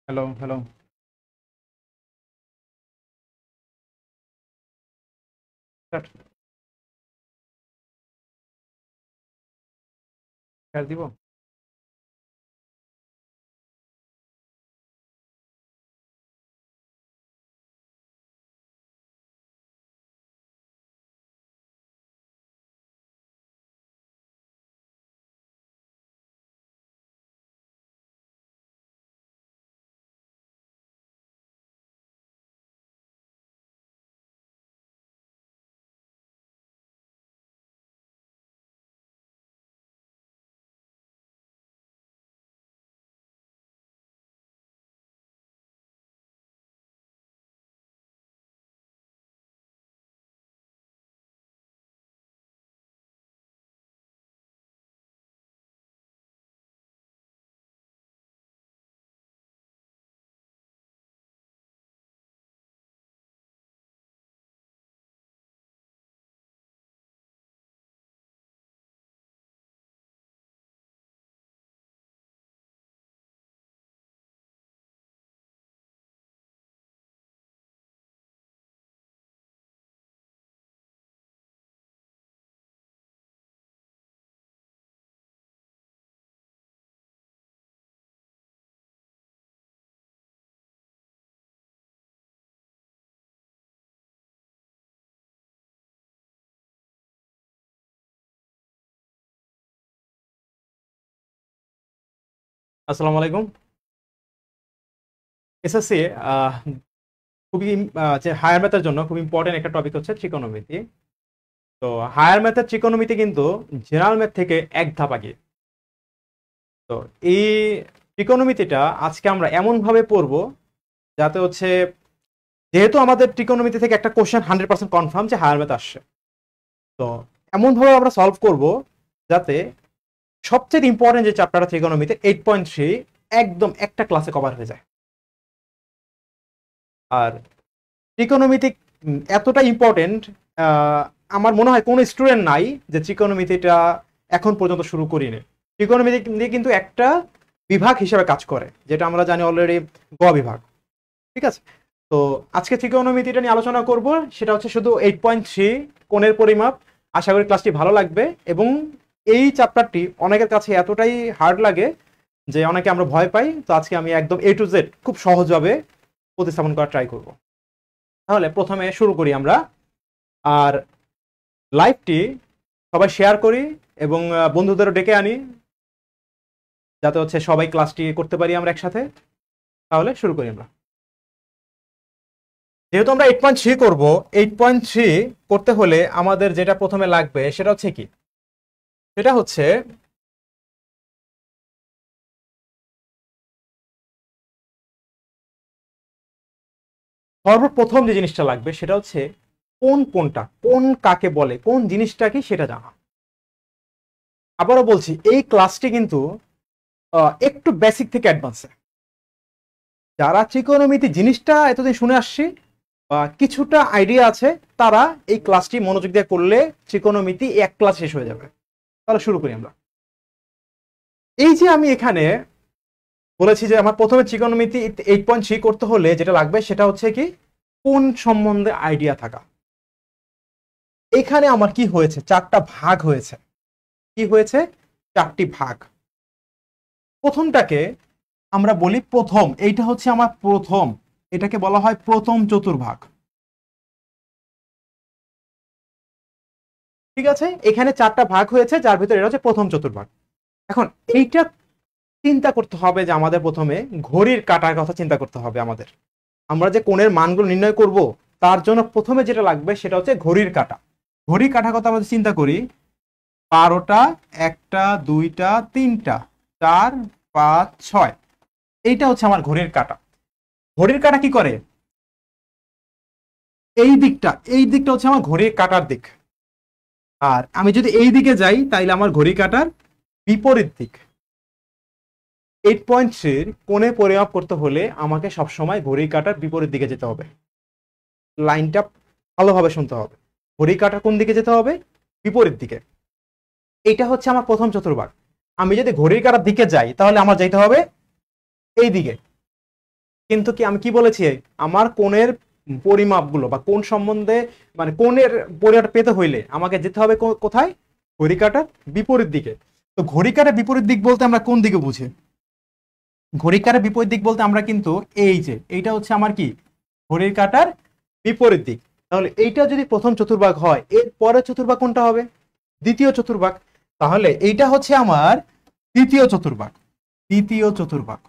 Hello, hello. Start. Start দিব? আসসালামু আলাইকুম। এসএসসি খুবই যে হায়ার ম্যাথের জন্য খুব ইম্পর্টেন্ট একটা টপিক হচ্ছে ত্রিকোণমিতি। তো হায়ার ম্যাথের ত্রিকোণমিতি কিন্তু জেনারেল ম্যাথ থেকে এক ধাপ আগে। তো এই ত্রিকোণমিতিটা আজকে আমরা এমন ভাবে পড়বো যাতে হচ্ছে, যেহেতু আমাদের ত্রিকোণমিতি থেকে একটা কোশ্চেন 100% কনফার্ম যে হায়ার ম্যাথ আসছে, তো এমন ভাবে আমরা সলভ করব যাতে সবচেয়ে ইম্পর্টেন্ট যে চ্যাপ্টারটা ত্রিকোণমিতি 8.3 একদম একটা ক্লাসে কভার হয়ে যায়। আর ত্রিকোণমিতি এতটা ইম্পর্টেন্ট, আমার মনে হয় কোনো স্টুডেন্ট নাই যে ত্রিকোণমিতিটা এখন পর্যন্ত শুরু করিনি। ত্রিকোণমিতি দিয়ে কিন্তু একটা বিভাগ হিসেবে কাজ করে, যেটা আমরা জানি অলরেডি, গ বিভাগ। ঠিক আছে, তো আজকে ত্রিকোণমিতিটা নিয়ে আলোচনা করব। সেটা হচ্ছে শুধু 8.3 কোণের পরিমাপ। আশা করি ক্লাসটি ভালো লাগবে, এবং এই চ্যাপ্টারটি অনেকের কাছে এতটাই হার্ড লাগে যে অনেকে আমরা ভয় পাই। তো আজকে আমি একদম এ টু জেড খুব সহজভাবে উপস্থাপন করার ট্রাই করব। তাহলে প্রথমে শুরু করি আমরা। আর লাইভটি সবাই শেয়ার করি এবং বন্ধুদেরও ডেকে আনি, যাতে হচ্ছে সবাই ক্লাসটি করতে পারি আমরা একসাথে। তাহলে শুরু করি আমরা। যেহেতু আমরা 8.3 করব, 8.3 করতে হলে আমাদের যেটা প্রথমে লাগবে সেটা হচ্ছে কি, সেটা হচ্ছে সর্বপ্রথম যে জিনিসটা লাগবে সেটা হচ্ছে কোনটা, কোন কাকে বলে, কোন জিনিসটা কি সেটা জানা। আবারও বলছি, এই ক্লাসটি কিন্তু একটু বেসিক থেকে অ্যাডভান্সে। যারা ত্রিকোণমিতি জিনিসটা এতদিন শুনে আসছি বা কিছুটা আইডিয়া আছে, তারা এই ক্লাসটি মনোযোগ দিয়ে করলে ত্রিকোণমিতি এক ক্লাস শেষ হয়ে যাবে। তাহলে শুরু করি আমরা। এই যে আমি এখানে বলেছি যে আমার প্রথমে ত্রিকোণমিতি 8.3 করতে হলে যেটা লাগবে সেটা হচ্ছে কি, কোন সম্বন্ধে আইডিয়া থাকা। এখানে আমার কি হয়েছে, চারটা ভাগ হয়েছে। কি হয়েছে? চারটি ভাগ। প্রথমটাকে আমরা বলি প্রথম, এইটা হচ্ছে আমার প্রথম, এটাকে বলা হয় প্রথম চতুর্ভাগ। ঠিক আছে, এখানে চারটা ভাগ হয়েছে, যার ভিতরে এটা হচ্ছে প্রথম চতুর্ভাগ। এখন এইটা চিন্তা করতে হবে যে আমাদের প্রথমে ঘড়ির কাঁটার কথা চিন্তা করতে হবে। আমাদের, আমরা যে কোণের মানগুলো নির্ণয় করব, তার জন্য প্রথমে যেটা লাগবে সেটা হচ্ছে ঘড়ির কাঁটা। ঘড়ির কাঁটার কথা আমাদের চিন্তা করি, 12টা, 1টা, 2টা, 3টা, 4, 5, 6। এইটা হচ্ছে আমার ঘড়ির কাঁটা। ঘড়ির কাঁটা কি করে? এই দিকটা হচ্ছে আমার ঘড়ির কাঁটার দিক। আর আমি যদি এই দিকে যাই, তাইলে আমার ঘড়ি কাঁটার বিপরীত দিক। 8.3 কোণে পরিমাপ করতে হলে আমাকে সবসময় ঘড়ি কাঁটার বিপরীত দিকে যেতে হবে। লাইনটা ভালোভাবে শুনতে হবে। ঘড়ি কাঁটার কোন দিকে যেতে হবে? বিপরীত দিকে। এটা হচ্ছে আমার প্রথম চতুর্ভাগ। আমি যদি ঘড়ির কাঁটার দিকে যাই, তাহলে আমার যাইতে হবে এই দিকে। কিন্তু কি আমি কি বলেছি, আমার কোণের পরিমাপগুলো বা কোণ সম্বন্ধে মানে কোণের পরিমাপ পেতে হইলে আমাকে যেতে হবে কোথায়, ঘড়ি কাঁটার বিপরীত দিকে। তো ঘড়ি কাঁটার বিপরীত দিক বলতে আমরা কোন দিকে বুঝি? ঘড়ি কাঁটার বিপরীত দিক বলতে আমরা কিন্তু এই যে এইটা হচ্ছে আমার কি ঘড়ির কাঁটার বিপরীত দিক। তাহলে এইটা যদি প্রথম চতুর্ভাগ হয়, এর পরের চতুর্ভাগ কোনটা হবে? দ্বিতীয় চতুর্ভাগ। তাহলে এইটা হচ্ছে আমার তৃতীয় চতুর্ভাগ। তৃতীয় চতুর্ভাগ।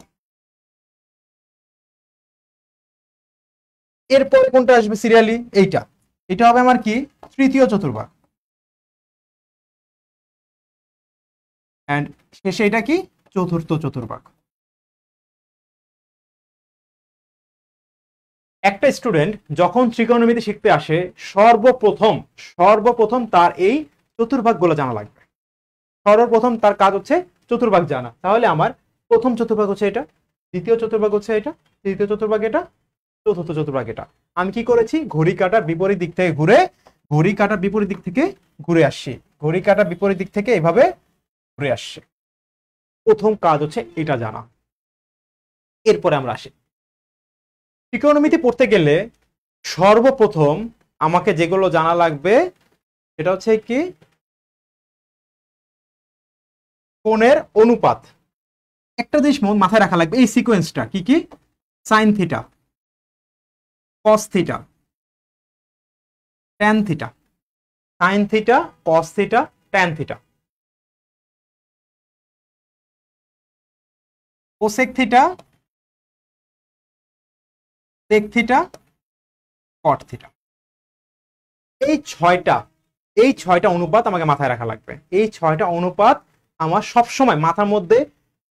এরপরে কোনটা আসবে সিরিয়ালি? এইটা। এটা হবে আমার কি তৃতীয় চতুর্ভাগ। এন্ড শেষে এটা কি চতুর্থ চতুর্ভাগ। একটা স্টুডেন্ট যখন ত্রিকোণমিতি শিখতে আসে সর্বপ্রথম তার এই চতুর্ভাগগুলো জানা লাগবে। সর্বপ্রথম তার কাজ হচ্ছে চতুর্ভাগ জানা। তাহলে আমার প্রথম চতুর্ভাগ হচ্ছে এটা, দ্বিতীয় চতুর্ভাগ হচ্ছে এটা, তৃতীয় চতুর্ভাগ এটা, চতুর্থ চতুর্ভাগ এটা। আমি কি করেছি, ঘড়ি কাঁটার বিপরীত দিক থেকে ঘুরে আসছি। ঘড়ি কাঁটার বিপরীত দিক থেকে এভাবে ঘুরে আসছে। প্রথম কাজ হচ্ছে এটা জানা। এরপরে আমরা আসি, ত্রিকোণমিতি পড়তে গেলে সর্বপ্রথম আমাকে যেগুলো জানা লাগবে সেটা হচ্ছে কি কোণের অনুপাত। একটা জিনিস মাথায় রাখা লাগবে, এই সিকোয়েন্সটা কি কি, sine theta, cos theta, tan theta, sine theta, cos theta, tan theta, cosec theta, sec theta, cot theta. এই ছয়টা অনুপাত আমাকে মাথায় রাখা লাগবে। এই ছয়টা অনুপাত আমার সবসময় মাথার মধ্যে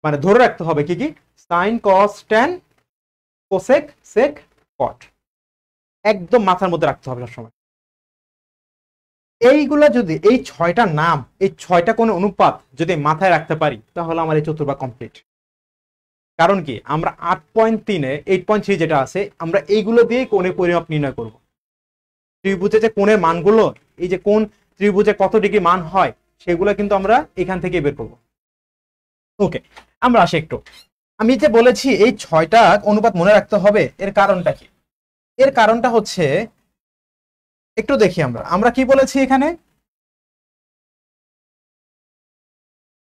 মানে ধরে রাখতে হবে। কি কি, সাইন, কস, ট্যান, কোসেক, সেক, কট, একদম মাথার মধ্যে রাখতে হবে সবসময়। এইগুলা যদি এই ছয়টা নাম, এই ছয়টা কোন অনুপাত যদি মাথায় রাখতে পারি তাহলে আমার এই চতুর্ভাগ কমপ্লিট। কারণ কি, আমরা 8.3 8.3 যেটা আছে আমরা এইগুলো দিয়েই কোণের পরিমাপ নির্ণয় করব। ত্রিভুজে যে কোণের মানগুলো, এই যে কোন ত্রিভুজে কত ডিগ্রি মান হয় সেগুলো কিন্তু আমরা এখান থেকে বের করব। ওকে, আমরা আসি একটু, আমি যে বলেছি এই ছয়টা অনুপাত মনে রাখতে হবে, এর কারণটা কি? এর কারণটা হচ্ছে একটু দেখি আমরা কি বলেছি এখানে।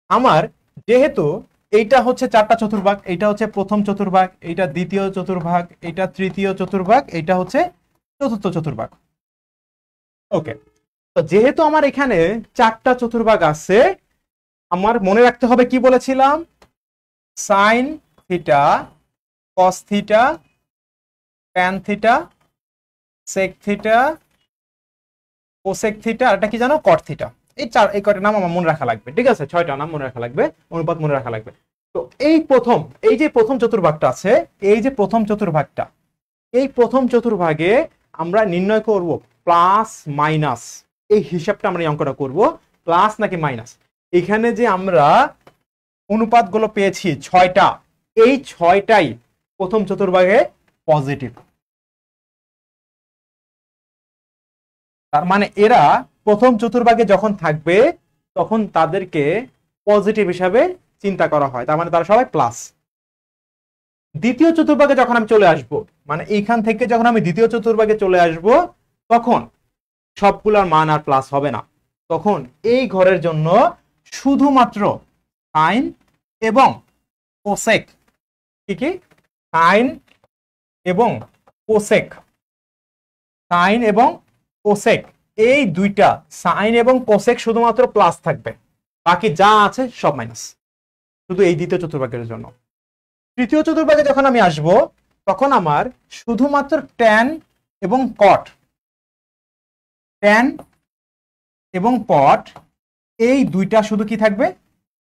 আমার যেহেতু এইটা হচ্ছে চারটা চতুর্ভাগ, এইটা হচ্ছে প্রথম চতুর্ভাগ, এইটা দ্বিতীয় চতুর্ভাগ, এইটা তৃতীয় চতুর্ভাগ, এইটা হচ্ছে চতুর্থ চতুর্ভাগ। ওকে, তো যেহেতু আমার এখানে চারটা চতুর্ভাগ আছে, আমার মনে রাখতে হবে কি বলেছিলাম, sine theta, cos theta, tan theta, sec theta, cosec theta, আর এটা কি জানো, কট থিটা। এই কয়টা নাম আমার মনে রাখা লাগবে। ঠিক আছে, ছয়টা নাম মনে রাখা লাগবে, অনুপাত মনে রাখা লাগবে। তো এই যে প্রথম চতুর্ভাগটা আছে, এই যে প্রথম চতুর্ভাগটা, এই প্রথম চতুর্ভাগে আমরা নির্ণয় করব প্লাস মাইনাস। এই হিসাবটা আমরা এই অঙ্কটা করব, প্লাস নাকি মাইনাস। এখানে যে আমরা অনুপাতগুলো পেয়েছি ছয়টা, এই ছয়টাই প্রথম চতুর্ভাগে পজিটিভ। তার মানে এরা প্রথম চতুর্ভাগে যখন থাকবে তখন তাদেরকে পজিটিভ হিসাবে চিন্তা করা হয়, তার মানে তারা সবাই প্লাস। দ্বিতীয় চতুর্ভাগে যখন আমি চলে আসব, মানে এইখান থেকে যখন আমি দ্বিতীয় চতুর্ভাগে চলে আসব, তখন সবগুলোর মান আর প্লাস হবে না। তখন এই ঘরের জন্য শুধুমাত্র সাইন এবং কোসেক, কি কি, সাইন এবং কোসেক, সাইন এবং কোসেক, এই দুইটা সাইন এবং কোসেক শুধুমাত্র প্লাস থাকবে, বাকি যা আছে সব মাইনাস, শুধু এই দ্বিতীয় চতুর্ভাগের জন্য। তৃতীয় চতুর্ভাগে যখন আমি আসব তখন আমার শুধুমাত্র ট্যান এবং কট, ট্যান এবং কট, এই দুইটা শুধু কি থাকবে,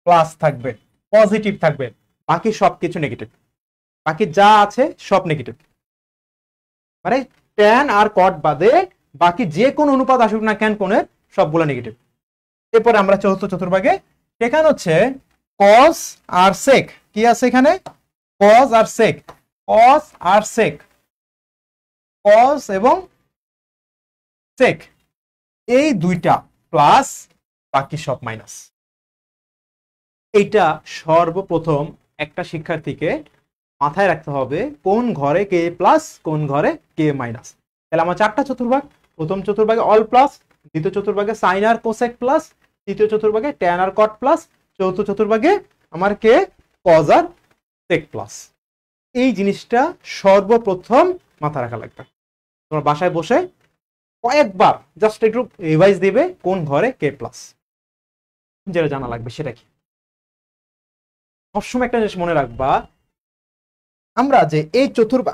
প্লাস থাকবে, পজিটিভ থাকবে, বাকি সবকিছু নেগেটিভ, বাকি যা আছে সব নেগেটিভ। মানে ট্যান আর কট বাদে বাকি যে কোন অনুপাত আসুক না কেন কোণের, সবগুলো নেগেটিভ। এরপরে আমরা চতুর্থ চতুর্ভাগে, সেখানে হচ্ছে কস আর সেক, কি আছে এখানে, কস আর সেক, কস আর সেক, কস এবং সেক, এই দুইটা প্লাস, বাকি সব মাইনাস। এইটা সর্বপ্রথম একটা শিক্ষার্থীকে মাথায় রাখতে হবে কোন ঘরে কে প্লাস কোন ঘরে কে মাইনাস। তাহলে আমার চারটা চতুর্ভাগ, প্রথম চতুর্ভাগে অল প্লাস, দ্বিতীয় চতুর্ভাগে সাইন আর কোসেক প্লাস, তৃতীয় চতুর্ভাগে ট্যান আর কট প্লাস, চতুর্থ চতুর্ভাগে আমার কে কজ আর সেক প্লাস। এই জিনিসটা সর্বপ্রথম মাথা রাখা লাগবে। তোমার বাসায় বসে কয়েকবার জাস্ট একটু রিভাইজ দিবে কোন ঘরে কে প্লাস, যেটা জানা লাগবে সেটা কি। সবসময় একটা জিনিস মনে রাখবা, আমরা যে এই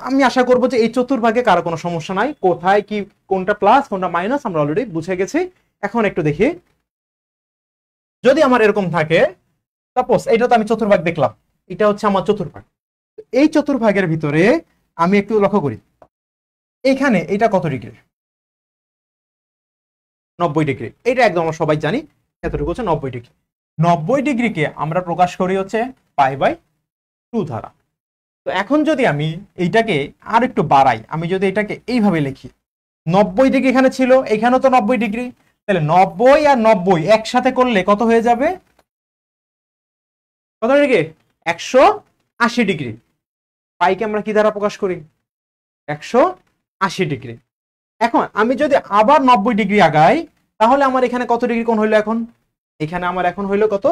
আমি আশা করবো যে এই চতুর্ভাগে কারো কোনো সমস্যা নাই, কোথায় কি কোনটা প্লাস কোনটা মাইনাস আমরা অলরেডি বুঝে গেছি। এখন একটু দেখি, যদি আমার এরকম থাকে, সাপোজ এটা তো আমি চতুর্ভাগ দেখলাম, এটা হচ্ছে আমার চতুর্ভাগ। এই চতুর্ভাগের ভিতরে আমি একটু লক্ষ্য করি, এইখানে এটা কত ডিগ্রি? 90 ডিগ্রি। এটা একদম আমরা সবাই জানি, এতটুকু হচ্ছে 90 ডিগ্রি। 90 ডিগ্রিকে আমরা প্রকাশ করি হচ্ছে π/2 দ্বারা। তো এখন যদি আমি এইটাকে আর একটু বাড়াই, আমি যদি এটাকে এইভাবে লিখি, 90 ডিগ্রি এখানে ছিল, এখানেও তো 90 ডিগ্রি, তাহলে 90 আর 90 একসাথে করলে কত হয়ে যাবে? কত ডিগ্রি? 180 ডিগ্রি। পাইকে আমরা কি দ্বারা প্রকাশ করি? 180 ডিগ্রি। এখন আমি যদি আবার 90 ডিগ্রি আগাই, তাহলে আমার এখানে কত ডিগ্রি কোণ হইলো? এখন এখানে আমার এখন হইলো কত?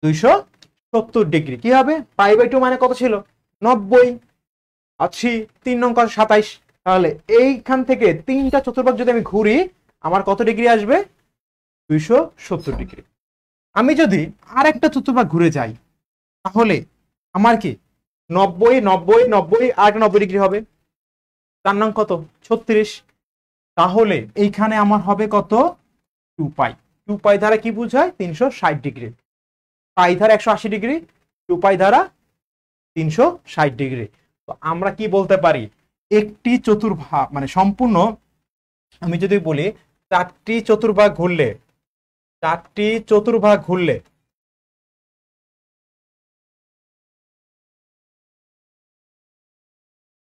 270 ডিগ্রি। কি হবে? π/2 মানে কত ছিল? 90। 80, 3 নং 27। তাহলে এইখান থেকে তিনটা চতুর্ভাগ যদি আমি ঘুরি, আমার কত ডিগ্রি আসবে? 270 ডিগ্রি। আমি যদি আরেকটা চতুর্ভাগ ঘুরে যাই, তাহলে আমার কি 90, 90, 90 আর 90 ডিগ্রি হবে। 4 নং কত? 36। তাহলে এইখানে আমার হবে কত? 2π। 2π দ্বারা কি বোঝায়? 360 ডিগ্রি। পাই দ্বারা 180 ডিগ্রি, 2π দ্বারা 360 ডিগ্রি। তো আমরা কি বলতে পারি? একটি চতুর্ভাগ মানে সম্পূর্ণ, আমি যদি বলি চারটি চতুর্ভাগ ঘুরলে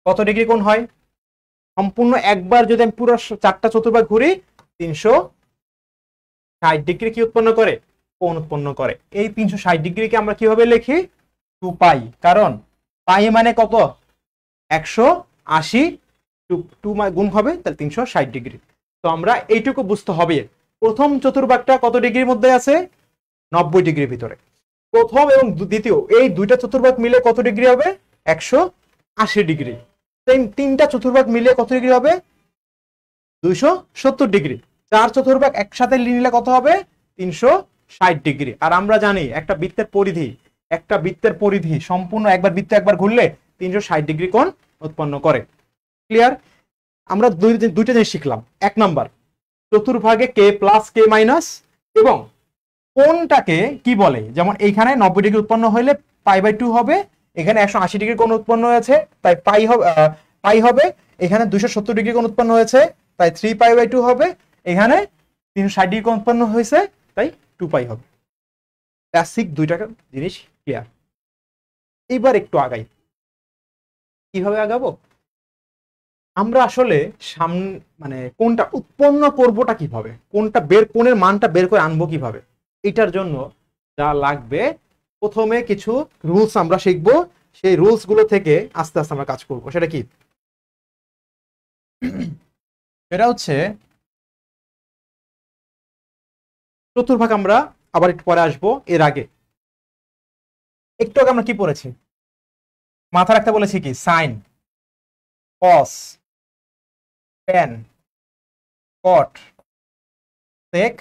কত ডিগ্রি কোণ হয়? সম্পূর্ণ একবার যদি আমি পুরো চারটা চতুর্ভাগ ঘুরি, 360 ডিগ্রি কি উৎপন্ন করে? কোণ উৎপন্ন করে। এই 360 ডিগ্রিকে আমরা কিভাবে লিখি? 2π। কারণ পাই মানে কত? 180, 2 গুণ হবে, তাহলে 360 ডিগ্রি। তো আমরা এইটুকু বুঝতে হবে, প্রথম চতুর্ভাগটা কত ডিগ্রির মধ্যে আছে? 90 ডিগ্রির ভিতরে। প্রথম এবং দ্বিতীয় এই দুইটা চতুর্ভাগ মিলে কত ডিগ্রি হবে? 180 ডিগ্রি। তিনটা চতুর্ভাগ মিলে কত ডিগ্রি হবে? 270 ডিগ্রি। চার চতুর্ভাগ একসাথে নিলে কত হবে? 360 ডিগ্রি। আর আমরা জানি একটা বৃত্তের পরিধি সম্পূর্ণ একবার বৃত্ত একবার ঘুরলে 360 ডিগ্রি কোণ উৎপন্ন করে। ক্লিয়ার? আমরা দুইটা জিনিস শিখলাম। এক নাম্বার, চতুর্ভাগে কে প্লাস কে মাইনাস, এবং কোণটাকে কি বলে, যেমন এইখানে 90 ডিগ্রি উৎপন্ন হইলে π/2 হবে, এখানে 180 ডিগ্রি কোণ উৎপন্ন হয়েছে তাই পাই হবে, এখানে 270 ডিগ্রি কোণ উৎপন্ন হয়েছে তাই 3π/2 হবে, এখানে 360 ডিগ্রি কোণ উৎপন্ন হয়েছে তাই 2π হবে। বেসিক দুইটা জিনিস ক্লিয়ার। এইবার একটু আগাই। কিভাবে আগাবো? আমরা আসলে মানে কোনটা উৎপন্ন করবোটা কিভাবে, কোণের মানটা বের করে আনবো কিভাবে, এটার জন্য যা লাগবে, প্রথমে কিছু রুলস আমরা শিখবো। সেই রুলস গুলো থেকে আস্তে আস্তে আমরা কাজ করবো। সেটা কি? এটা হচ্ছে চতুর্ভাগ। আমরা আবার একটু পরে আসবো। এর আগে একটু আগে আমরা কি পড়েছি? মাথা রাখতে বলেছি কি? সাইন, কস, ট্যান, কট, সেক,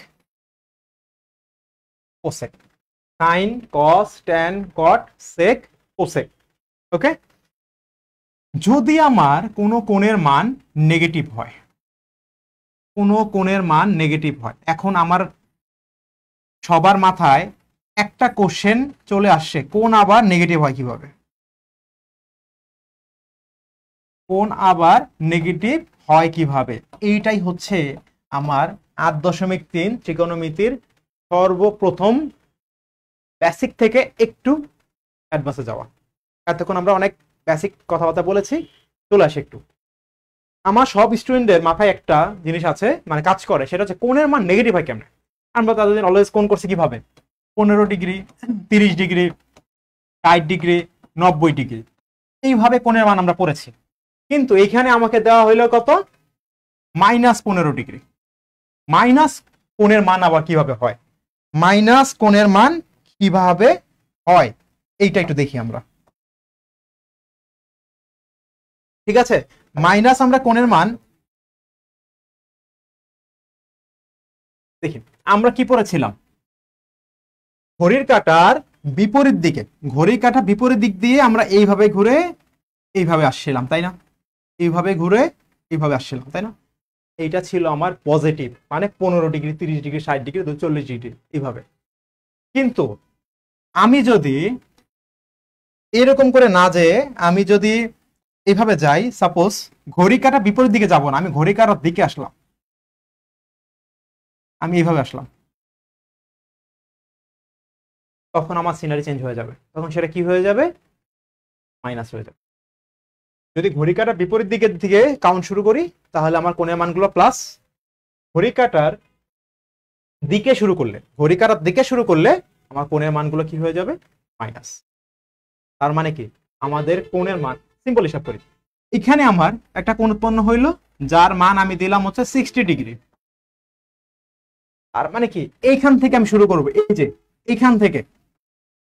কোসেক। সাইন, কস, ট্যান, কট, সেক, কোসেক। ওকে? যদি আমার কোনো কোণের মান নেগেটিভ হয়, এখন আমার সবার মাথায় একটা কোশ্চেন চলে আসছে, কোণ আবার নেগেটিভ হয় কিভাবে? এইটাই হচ্ছে আমার 8.3 ত্রিকোণমিতির সর্বপ্রথম বেসিক থেকে একটু অ্যাডভান্সে যাওয়া। এতক্ষণ আমরা অনেক বেসিক কথাবার্তা বলেছি, চলে আসে একটু। আমার সব স্টুডেন্টদের মাথায় একটা জিনিস আছে, মানে কাজ করে, সেটা হচ্ছে কোণের মান নেগেটিভ হয় কেমনে। আমরা তাদের অলওয়েজ কোণ করছি কিভাবে? 15 ডিগ্রি, 30 ডিগ্রি, 60 ডিগ্রি, 90 ডিগ্রি, এইভাবে কোণের মান আমরা পড়েছি। কিন্তু এখানে আমাকে দেওয়া হইলো কত, -15 ডিগ্রি। মাইনাস কোণের মান আবার কিভাবে হয়, মাইনাস কোণের মান কিভাবে হয় এইটা একটু দেখি আমরা। ঠিক আছে, মাইনাস আমরা কোণের মান দেখি। আমরা কি পড়েছিলাম, ঘড়ির কাঁটার বিপরীত দিকে, ঘড়ির কাঁটা বিপরীত দিক দিয়ে আমরা এইভাবে ঘুরে এইভাবে আসছিলাম, তাই না? এইভাবে ঘুরে এইভাবে আসছিলাম, তাই না? এইটা ছিল আমার পজিটিভ, মানে 15 ডিগ্রি, 30 ডিগ্রি, 60 ডিগ্রি, 40 ডিগ্রি এইভাবে। কিন্তু আমি যদি এরকম করে না যেয়ে আমি যদি এইভাবে যাই, সাপোজ ঘড়ি কাঁটা বিপরীত দিকে যাব না, আমি ঘড়ি কাঁটার দিকে আসলাম, আমি এইভাবে আসলাম, তখন আমার সিনারি চেঞ্জ হয়ে যাবে। তখন সেটা কি হয়ে যাবে, মাইনাস হয়ে যাবে। যদি ঘড়ি কাঁটার বিপরীত দিকের দিকে কাউন্ট শুরু করি তাহলে আমার কোণের মানগুলো প্লাস, ঘড়ি কাঁটার দিকে শুরু করলে, ঘড়ি কাঁটার দিকে শুরু করলে আমার কোণের মানগুলো কি হয়ে যাবে, মাইনাস। তার মানে কি, আমাদের কোণের মান, সিম্পল হিসাব করি, এখানে আমার একটা কোণ উৎপন্ন হইলো যার মান আমি দিলাম হচ্ছে 60 ডিগ্রি। আর মানে কি, এইখান থেকে আমি শুরু করবো, এই যে এইখান থেকে,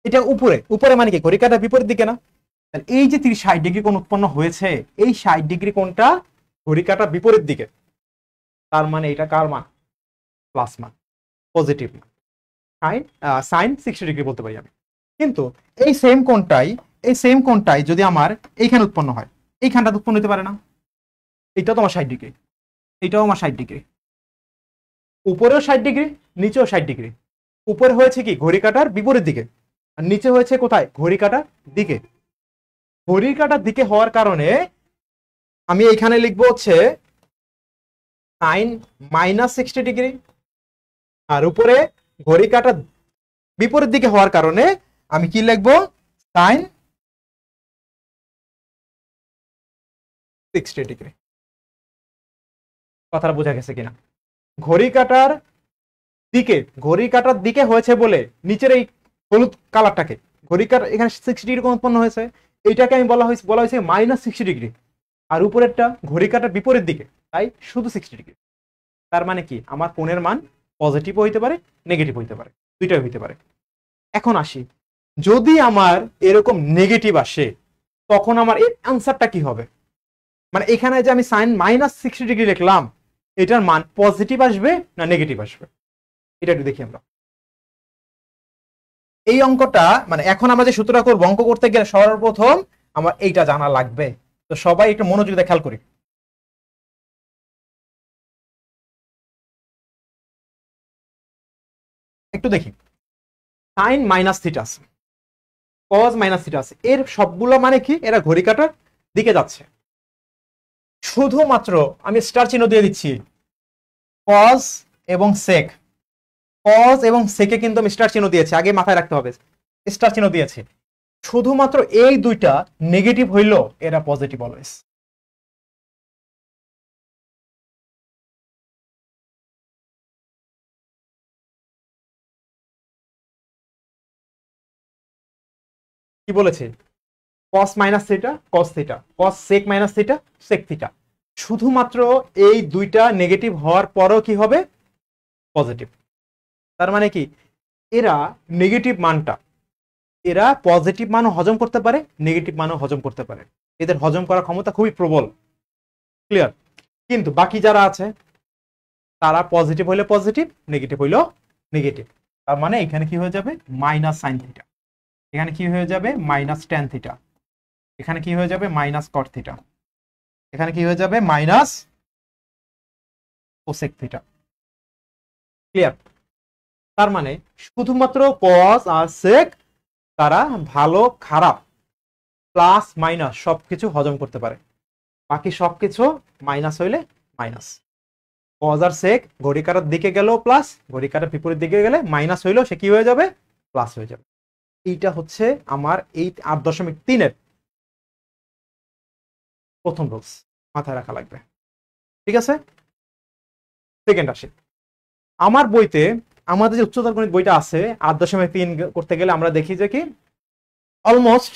এটা উপরে, উপরে মানে কি ঘড়ি কাঁটার বিপরীত দিকে না? এই যে 60 ডিগ্রি কোণ উৎপন্ন হয়েছে, এই 60 ডিগ্রি কোণটা ঘড়ি কাঁটার বিপরীত দিকে, তার মানে এটা কার মান, প্লাস মান, পজিটিভ মান, সাইন 60 ডিগ্রি বলতে পারি আমি। কিন্তু এই সেম কোণটাই, এই সেম কোণটাই যদি আমার এইখানে উৎপন্ন হয়, এইখানটা উৎপন্ন হতে পারে না? এটাও তো আমার 60 ডিগ্রি, এটাও আমার 60 ডিগ্রি, উপরেও 60 ডিগ্রি, নিচেও 60 ডিগ্রি। উপরে হয়েছে কি ঘড়ি কাঁটার বিপরীত দিকে, আর নিচে হয়েছে কোথায়, ঘড়ি কাঁটার দিকে। ঘড়ি কাঁটার দিকে হওয়ার কারণে আমি এখানে লিখবো হচ্ছে সাইন -60 ডিগ্রি, আর উপরে ঘড়ি কাঁটার বিপরীত দিকে হওয়ার কারণে আমি কি লিখবো, সাইন 60 ডিগ্রি। কথাটা বোঝা গেছে কিনা? ঘড়ি কাঁটার দিকে, ঘড়ি কাঁটার দিকে হয়েছে বলে নিচের এই হলুদ কালারটাকে, ঘড়ি কাঁটা এখানে 60 ডিগ্রি কোণ উৎপন্ন হয়েছে, এইটাকে আমি বলা হয়েছে -60 ডিগ্রি। আর উপরেরটা ঘড়ি কাঁটার বিপরীত দিকে, তাই শুধু 60 ডিগ্রি। তার মানে কি, আমার কোণের মান পজিটিভ হইতে পারে, নেগেটিভ হইতে পারে, দুইটাই হইতে পারে। এখন আসি, যদি আমার এরকম নেগেটিভ আসে তখন আমার এর অ্যান্সারটা কি হবে? মানে এখানে যে আমি সাইন -60 ডিগ্রি লিখলাম, এটার মান পজিটিভ আসবে না নেগেটিভ আসবে, এটা একটু দেখি আমরা। এই অঙ্কটা মানে এখন আমরা যে সূত্রটা করবো, অঙ্ক করতে গেলে সর্বপ্রথম আমার এইটা জানা লাগবে। তো সবাই একটু মনোযোগ দিয়ে খেয়াল করি। একটু দেখি, সাইন মাইনাস থিটা আছে, কজ মাইনাস থিটা আছে, এর সবগুলো মানে কি, এরা ঘড়ি কাঁটার দিকে যাচ্ছে। শুধুমাত্র আমি স্টার চিহ্ন দিয়ে দিচ্ছি, কজ এবং সেক, কজ এবং সেকে কিন্তু আমি স্টার চিহ্ন দিয়েছি, আগে মাথায় রাখতে হবে, স্টার চিহ্ন দিয়েছি। শুধুমাত্র এই দুইটা নেগেটিভ হইলো এরা পজিটিভ অলওয়েজ। কি বলেছে, cos minus theta, cos theta, cos sec minus theta, sec theta. শুধুমাত্র এই দুইটা নেগেটিভ হওয়ার পরও কি হবে, পজিটিভ। তার মানে কি, এরা নেগেটিভ মানটা, এরা পজিটিভ মানও হজম করতে পারে, নেগেটিভ মানও হজম করতে পারে, এদের হজম করার ক্ষমতা খুবই প্রবল। ক্লিয়ার? কিন্তু বাকি যারা আছে তারা পজিটিভ হইলে পজিটিভ, নেগেটিভ হইলেও নেগেটিভ। তার মানে এখানে কি হয়ে যাবে, মাইনাস সাইন থিটা, এখানে কি হয়ে যাবে, মাইনাস ট্যান থিটা, এখানে কি হয়ে যাবে, মাইনাস কট থিটা, এখানে কি হয়ে যাবে, মাইনাস কোসেক থিটা। ক্লিয়ার? তার মানে শুধুমাত্র কস আর সেক তারা ভালো খারাপ প্লাস মাইনাস সবকিছু হজম করতে পারে, বাকি সবকিছু মাইনাস হইলে মাইনাস। কজ আর সেক ঘড়ি কাঁটার দিকে গেলেও প্লাস, ঘড়ি কাঁটার বিপরীত দিকে গেলে মাইনাস হইলেও সে কি হয়ে যাবে, প্লাস হয়ে যাবে। এইটা হচ্ছে আমার এই 8.3-এর প্রথম রুলস, মাথায় রাখা লাগবে। ঠিক আছে, সেকেন্ড আসে, আমার বইতে আমাদের যে উচ্চতর গণিত বইটা আছে 8.3 করতে গেলে আমরা দেখি যে কি অলমোস্ট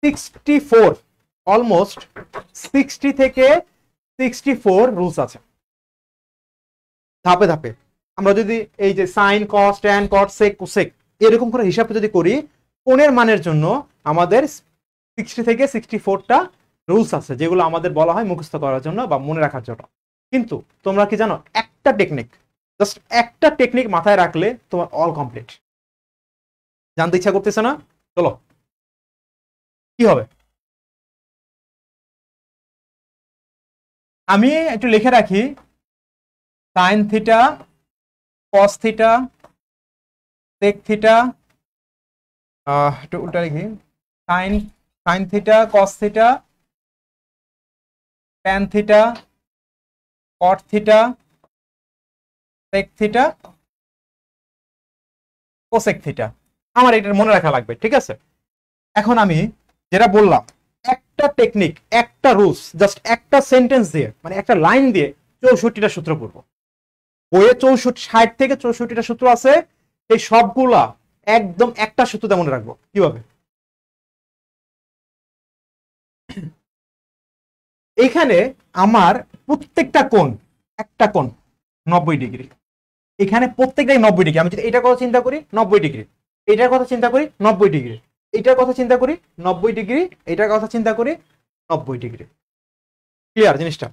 64, অলমোস্ট 60 থেকে 64 রুলস আছে ধাপে ধাপে। আমরা যদি এই যে সাইন, কস, ট্যান, কট, সেক, কোসেক এরকম করে হিসাব যদি করি, কোণের মানের জন্য আমাদের 60 থেকে 64টা রুলস আছে, যেগুলো আমাদের বলা হয় মুখস্থ করার জন্য বা মনে রাখার জন্য। কিন্তু তোমরা কি জানো, একটা টেকনিক, জাস্ট একটা টেকনিক মাথায় রাখলে তোমার অল কমপ্লিট। জানতে ইচ্ছা করতেছে না? চলো কি হবে, আমি একটু লিখে রাখি। Sine theta, cos theta, sec theta, একটু উল্টা লিখি, sine sine theta, cos theta, tan theta, cot theta, sec theta, cosec theta. আমার এটা মনে রাখা লাগবে, ঠিক আছে? এখন আমি যেটা বললাম, একটা টেকনিক, একটা রুলস, জাস্ট একটা সেন্টেন্স দিয়ে, মানে একটা লাইন দিয়ে 64টা সূত্র পড়বো। বইয়ে 60 থেকে 64টা সূত্র আছে, এই সবগুলা একদম একটা সূত্র মনে রাখবো। কিভাবে? এখানে আমার প্রত্যেকটা কোণ, একটা কোণ 90 ডিগ্রি, এখানে প্রত্যেকটাই 90 ডিগ্রি। আমি যদি এটার কথা চিন্তা করি 90 ডিগ্রি, এটার কথা চিন্তা করি 90 ডিগ্রি, এটার কথা চিন্তা করি 90 ডিগ্রি, এটার কথা চিন্তা করি 90 ডিগ্রি। ক্লিয়ার জিনিসটা?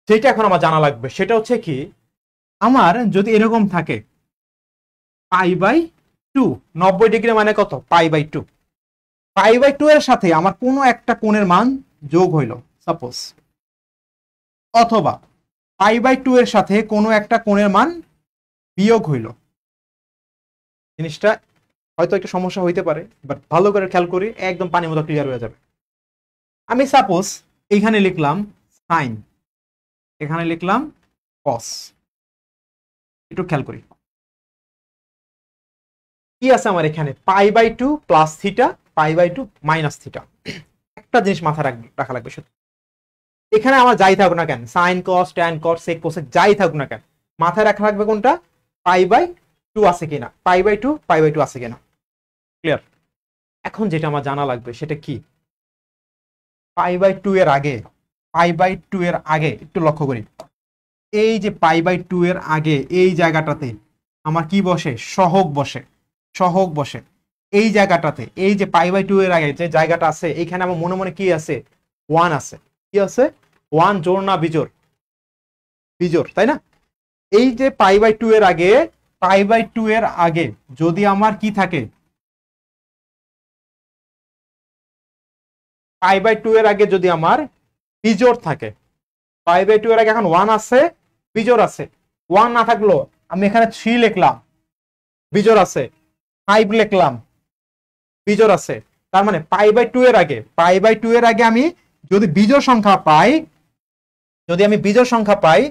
সেটা এখন আমার জানা লাগবে, সেটা হচ্ছে কি, আমার যদি এরকম থাকে π/2, 90 ডিগ্রি মানে কত? π/2। π/2 এর সাথে আমার কোনো একটা কোণের মান যোগ হইল সাপোজ, অথবা π/2 এর সাথে কোনো একটা কোণের মান বিয়োগ হইল। জিনিসটা হয়তো একটা সমস্যা হইতে পারে, বাট ভালো করে খেয়াল করি, একদম পানির মতো ক্লিয়ার হয়ে যাবে। আমি সাপোজ এইখানে লিখলাম সাইন, এখানে লিখলাম কস। একটু খেয়াল করি কি আছে আমার এখানে, π/2 প্লাস থিটা, π/2 মাইনাস থিটা। একটা জিনিস মাথায় রাখা লাগবে শুধু, এখানে আমার যাই থাকুক না কেন, সাইন, কস, ট্যান, কট, সেক, কোসেক যাই থাকুক না কেন, মাথায় রাখা লাগবে কোনটা, π/2 আছে কিনা, π/2 আছে কিনা। ক্লিয়ার? এখন যেটা আমার জানা লাগবে সেটা কি, π/2 এর আগে, π/2 এর আগে একটু লক্ষ্য করি, এই যে π/2 এর আগে এই জায়গাটাতে আমার কি বসে, সহগ বসে, সহগ বসে এই জায়গাটাতে। এই যে π/2 এর আগে যে জায়গাটা আছে, এইখানে আমার মনে মনে কি আছে, 1 আছে। কি আছে? 1 জোড় না বিজোড়? বিজোড়, তাই না? এই যে π/2 এর আগে, π/2 এর আগে যদি আমার কি থাকে, π/2 এর আগে যদি আমার বিজোড় থাকে, π/2 এর আগে এখন 1 আছে, বিজোড় আছে। 1 না থাকলো আমি এখানে 3 লিখলাম, বিজোড় আছে। 5 লিখলাম, বিজোড় আছে। তার মানে π/2 এর আগে, π/2 এর আগে আমি যদি বিজোড় সংখ্যা পাই, যদি আমি বিজোড় সংখ্যা পাই,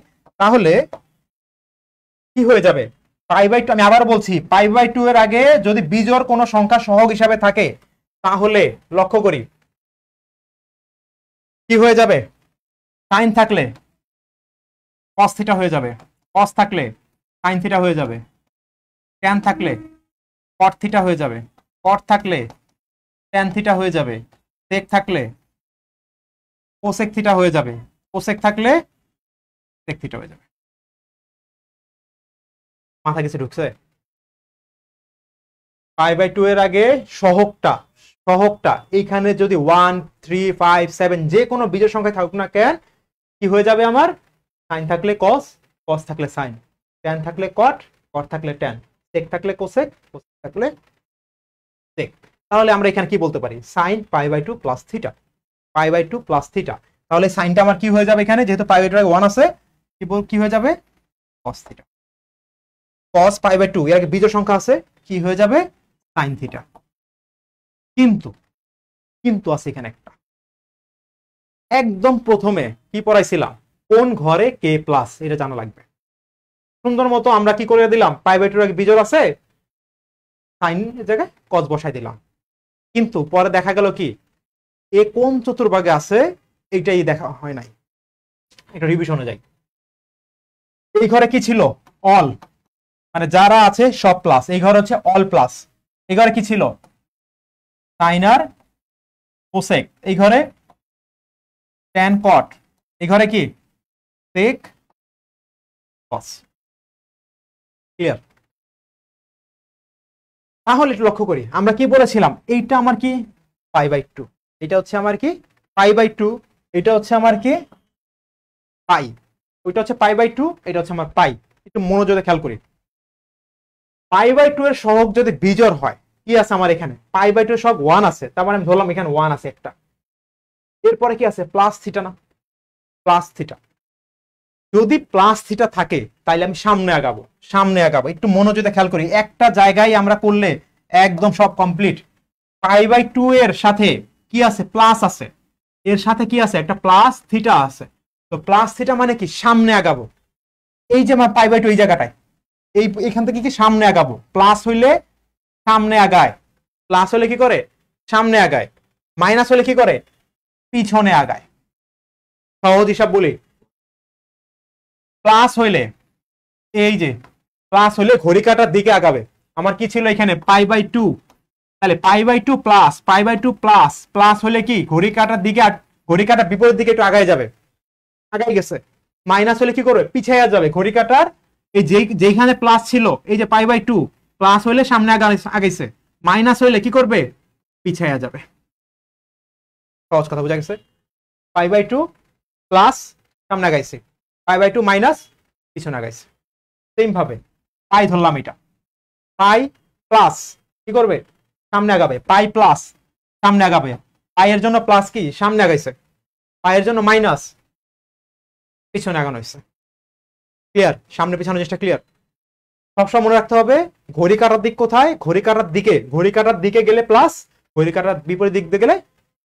তাহলে কি হয়ে যাবে, π/2, আমি আবার বলছি, π/2 এর আগে যদি বিজোড় কোনো সংখ্যা সহগ হিসাবে থাকে, তাহলে লক্ষ্য করি কি হয়ে যাবে, সাইন থাকলে কস থিটা হয়ে যাবে, কস থাকলে সাইন থিটা হয়ে যাবে, ট্যান থাকলে কট থিটা হয়ে যাবে, কট থাকলে ট্যান থিটা হয়ে যাবে, সেক থাকলে কোসেক থিটা হয়ে যাবে, কোসেক থাকলে সেক থিটা হয়ে যাবে। মাথা কিছু ঢুকছে? π/2 এর আগে সহগটা, সহগটা এইখানে যদি 1, 3, 5, 7 যে কোনো বিজোড় সংখ্যায় থাকুক না কেন, কি হয়ে যাবে আমার, সাইন থাকলে কস, কস থাকলে সাইন, ট্যান থাকলে কট, কট থাকলে ট্যান, সেক থাকলে কোসেক, কোসেক থাকলে সেক। তাহলে আমরা এখানে কি বলতে পারি, sine π/2 plus theta, π/2 plus theta. তাহলে সাইনটা আমার কি হয়ে যাবে এখানে, যেহেতু π/2 এর আগে 1 আছে, কি হয়ে যাবে, কস থিটা। কস π/2 এর আগে বিজোড় সংখ্যা আছে, কি হয়ে যাবে, সাইন থিটা। কিন্তু কিন্তু আছে এখানে একটা, একদম প্রথমে কি পড়াইছিলাম, কোন ঘরে কে প্লাস, এটা জানা লাগবে। সুন্দর মতো আমরা কি করে দিলাম, π/2 এর আগে বিজোড় আছে, সাইন এর জায়গায় কস বসাই দিলাম। কিন্তু পরে দেখা গেল কি, এ কোন চতুর্ভাগে আছে এইটাই দেখা হয় নাই, এটা রিভিশনে যাই। এই ঘরে কি ছিল, অল, মানে যারা আছে সব প্লাস, এই ঘরে হচ্ছে অল প্লাস। এই ঘরে কি ছিল? সাইন আর কোসেক। এই ঘরে ট্যান কট। এই ঘরে কি? সেক কস। ক্লিয়ার? তাহলে একটু লক্ষ্য করি, আমরা কি বলেছিলাম? এইটা আমার কি? π/2। এটা হচ্ছে আমার কি? π/2। এটা হচ্ছে আমার কি? পাই। ওইটা হচ্ছে π/2, এটা হচ্ছে আমার পাই। একটু মনোযোগে খেয়াল করি। π/2 এর সহগ যদি বিজোড় হয়, কি আছে আমার এখানে? π/2 এর সহগ 1 আছে, তার মানে আমি ধরলাম এখানে 1 আছে একটা। এরপরে কি আছে? প্লাস থিটা না? Plus theta. যদি প্লাস থিটা থাকে তাহলে আমি সামনে আগাবো, সামনে আগাবো। একটু মনোযোগে খেয়াল করি, একটা জায়গায় আমরা করলে একদম সব কমপ্লিট। π/2 এর সাথে কি আছে? প্লাস আছে। এর সাথে কি আছে? একটা প্লাস থিটা আছে। তো প্লাস থিটা মানে কি? সামনে আগাবো। এই যে আমার π/2 এই জায়গাটায়, এইখান থেকে কি সামনে আগাবো। প্লাস হইলে সামনে আগায়, প্লাস হলে কি করে? সামনে আগায়। মাইনাস হলে কি করে? পিছনে আগায়। সহজ হিসাব বলি, প্লাস হইলে এই যে প্লাস হইলে ঘড়ি কাটার দিকে আগাবে। আমার কি ছিল এখানে? π/2। তাহলে π/2 প্লাস π/2 প্লাস প্লাস হলে কি? ঘড়ি কাটার দিকে, ঘড়ি কাটার বিপরীত দিকে একটু আগায় যাবে। আগাই গেছে। মাইনাস হলে কি করবে? পিছাইয়া যাবে। ঘড়ি কাটার এই যেখানে প্লাস ছিল, এই যে π/2 প্লাস হইলে সামনে আগাইছে, মাইনাস হইলে কি করবে? পিছাইয়া যাবে। সহজ কথা বোঝা গেছে? π/2 প্লাস সামনে আগাইছে, π/2 মাইনাস পিছনে আগাইছে। সেম ভাবে পাই ধরলাম, এটা পাই প্লাস কি করবে? সামনে আগাবে। পাই প্লাস সামনে আগাবে। পাই এর জন্য প্লাস কি? সামনে আগাইছে। পাই এর জন্য মাইনাস পিছনে আগানো হয়েছে। ক্লিয়ার? সামনে পিছনে জিনিসটা ক্লিয়ার? সবসময় মনে রাখতে হবে ঘড়ি কাটার দিক কোথায়? ঘড়ি কাটার দিকে। ঘড়ি কাটার দিকে গেলে প্লাস, ঘড়ি কাটার বিপরীত দিক দিয়ে গেলে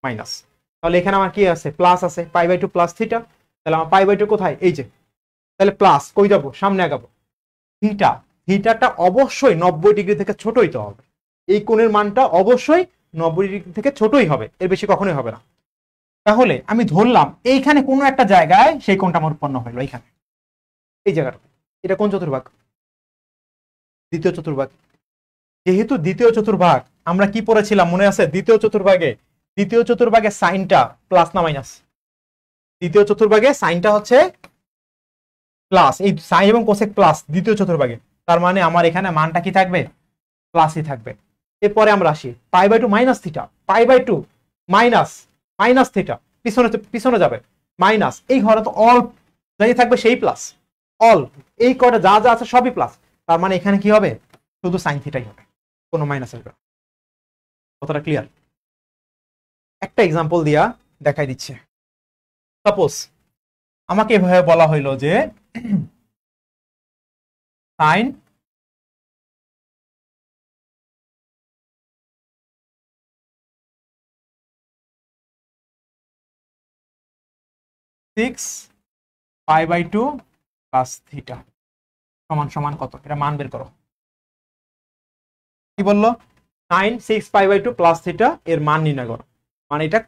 মাইনাস। তাহলে এখানে আমার কি আছে? প্লাস আছে, π/2 প্লাস থিটা। তাহলে আমার π/2 কোথায়? এই যে। তাহলে প্লাস কই যাবো? সামনে আগাবো। থিটা, থিটাটা অবশ্যই 90 ডিগ্রি থেকে ছোট হইতে হবে। এই কোণের মানটা অবশ্যই 90 ডিগ্রি থেকে ছোটই হবে, এর বেশি কখনোই হবে না। তাহলে আমি ধরলাম এইখানে কোনো একটা জায়গায় সেই কোণটা আমার উৎপন্ন হলো, এইখানে এই জায়গাটা। এটা কোন চতুর্ভাগ? দ্বিতীয় চতুর্ভাগ। যেহেতু দ্বিতীয় চতুর্ভাগ, আমরা কি পড়েছিলাম মনে আছে? দ্বিতীয় চতুর্ভাগে সাইনটা প্লাস না মাইনাস? দ্বিতীয় চতুর্ভাগে সাইনটা হচ্ছে প্লাস। এই সাইন এবং কোসেক প্লাস দ্বিতীয় চতুর্ভাগে। তার মানে আমার এখানে মানটা কি থাকবে? প্লাসই থাকবে। এরপরে আমরা আসি π/2 minus theta. π/2 minus minus theta, পিছনে পিছনে যাবে মাইনাস। এই ঘরে তো অল যাই থাকবে সেই প্লাস। অল এই কয়টা যা যা আছে সবই প্লাস। তার মানে এখানে কি হবে? শুধু সাইন থিটাই হবে, কোনো মাইনাস আসবে। কথাটা ক্লিয়ার? একটা এক্সাম্পল দিয়া দেখাই দিচ্ছে। সাপোজ আমাকে এভাবে বলা হইলো যে সাইন সিক্স π/2 প্লাস থিটা সমান সমান কত? এটা মান বের করো। কি বললো? সাইন 6 π/2 প্লাস থিটা এর মান নির্ণয় করো। মানে এটা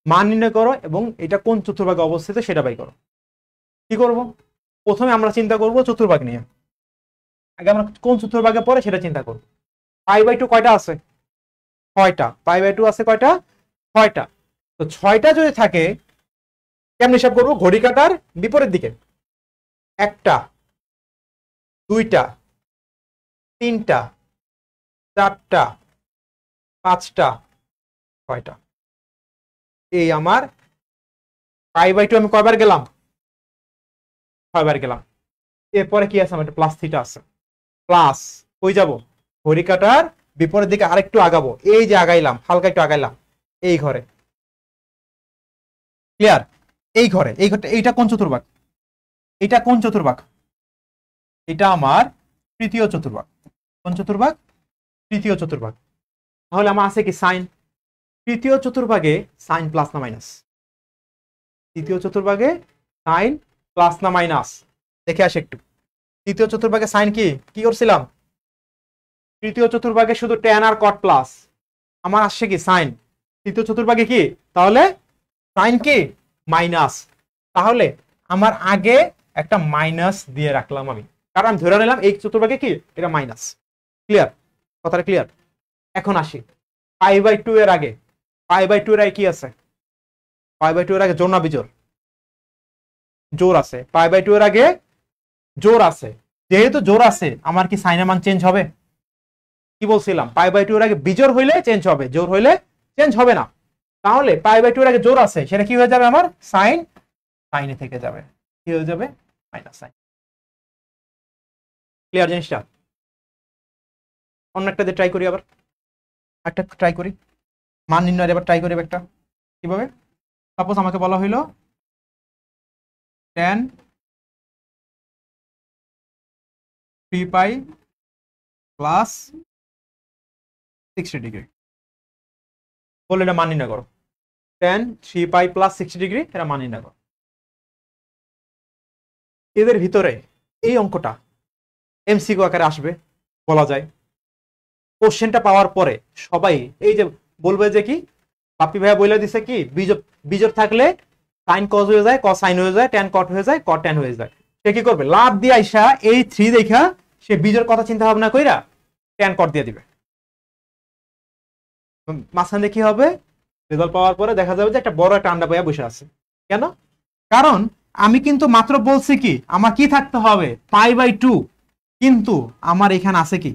মান নির্ণয় করো এবং এটা কোন চতুর্ভাগে অবস্থিত সেটা বাই করো। কি করব? প্রথমে আমরা চিন্তা করব চতুর্ভাগ নিয়ে। আগে আমরা কোন চতুর্ভাগে পড়ে সেটা চিন্তা করব। π/2 কয়টা আছে? 6টা। π/2 আছে কয়টা? 6টা। তো 6টা যদি থাকে কেমন হিসাব করবো? ঘড়ি কাটার বিপরীত দিকে। 1টা, 2টা, 3টা, 4টা, 5টা, 6টা। এই আমার π/2 আমি কয়বার গেলাম? 6বার গেলাম। এরপরে কি আছে? আমার প্লাস থিটা আছে। প্লাস কই যাব? ঘড়ি কাটার বিপরীত দিকে আরেকটু আগাবো। এই যে আগাইলাম, হালকা একটু আগাইলাম এই ঘরে। ক্লিয়ার? এই ঘরে, এই ঘরটা। এইটা কোন চতুর্ভাগ? এটা কোন চতুর্ভাগ? এটা আমার তৃতীয় চতুর্ভাগ। কোন চতুর্ভাগ? তৃতীয় চতুর্ভাগ। তাহলে আমার আছে কি? সাইন। তৃতীয় চতুর্ভাগে সাইন প্লাস না মাইনাস? তৃতীয় চতুর্ভাগে সাইন প্লাস না মাইনাস? দেখে আসে একটু। তৃতীয় চতুর্ভাগে সাইন কি কি করছিলাম? তৃতীয় চতুর্ভাগে শুধু ট্যান আর কট প্লাস। আমার আসছে কি? সাইন। তৃতীয় চতুর্ভাগে কি? তাহলে সাইন কি? মাইনাস। তাহলে আমার আগে একটা মাইনাস দিয়ে রাখলাম আমি, কারণ আমি ধরে নিলাম এই চতুর্ভাগে কি এটা মাইনাস। ক্লিয়ার? কথাটা ক্লিয়ার? এখন আসি π/2 এর আগে, π/2 এর আগে কি আছে? π/2 এর আগে জোর না বিজোর? জোর আছে। π/2 এর আগে জোর আছে, যেহেতু জোর আছে আমার কি সাইনের মান চেঞ্জ হবে? কি বলছিলাম, π/2 এর আগে বিজোর হইলে চেঞ্জ হবে, জোর হইলে চেঞ্জ হবে না। তাহলে π/2 এর আগে জোর আছে, সেটা কি হয়ে যাবে আমার? সাইন, সাইনে থেকে যাবে, কি হয়ে যাবে? Minus sine. ক্লিয়ার জিনিসটা? অন্য একটা দিয়ে ট্রাই করি, আবার একটা ট্রাই করি, মান নির্ণয়ের এবার ট্রাই করি একটা। কিভাবে? সাপোজ আমাকে বলা হইলো tan 3π প্লাস 60 ডিগ্রি, বলে এটা মান নির্ণয় করো। tan 3π প্লাস 60 ডিগ্রি, এটা মান নির্ণয় করো। এদের ভিতরে এই অঙ্কটা এমসিকিউ আকারে আসবে বলা যায়। কোশ্চেনটা পাওয়ার পরে সবাই এই যে বলবে যে কি, বাপি ভাইয়া বলে দিছে কি, বিজোড় থাকলে সাইন কজ হয়ে যায়, কস সাইন হয়ে যায়, ট্যান কট হয়ে যায়, কট ট্যান হয়ে যায়। সে কি করবে? লাভ দিয়ে আইসা এই 3 দেখা সে বিজোড় কথা চিন্তা ভাবনা কইরা ট্যান কট দিয়ে দিবে। মাঝখানে কি হবে? রেজাল্ট পাওয়ার পরে দেখা যাবে যে একটা বড় একটা আন্ডা বইয়া বসে আছে। কেন? কারণ আমি কিন্তু মাত্র বলছি কি আমার কি থাকতে হবে? π/2, কিন্তু আমার এখানে আছে কি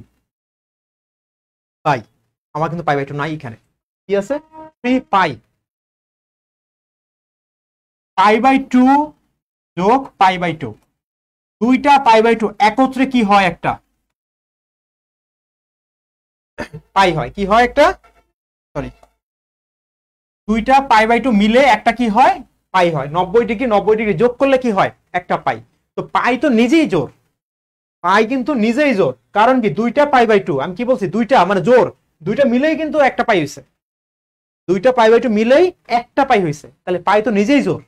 পাই, আমার কিন্তু π/2 নাই, এখানে কি আছে? 3π। π/2 যোগ π/2, দুইটা π/2 একত্রে কি হয়? একটা পাই হয়। কি হয়? একটা, সরি, দুইটা π/2 মিলে একটা কি হয়? পাই হয়। 90 ডিগ্রি 90 ডিগ্রি যোগ করলে কি হয়? একটা পাই। তো পাই তো নিজেই জোর, পাই কিন্তু নিজেই জোর। কারণ কি? দুইটা π/2, আমি কি বলছি? দুইটা মানে জোর, দুইটা মিলেই কিন্তু একটা পাই হয়েছে, দুইটা π/2 মিলেই একটা পাই হয়েছে, তাহলে পাই তো নিজেই জোর।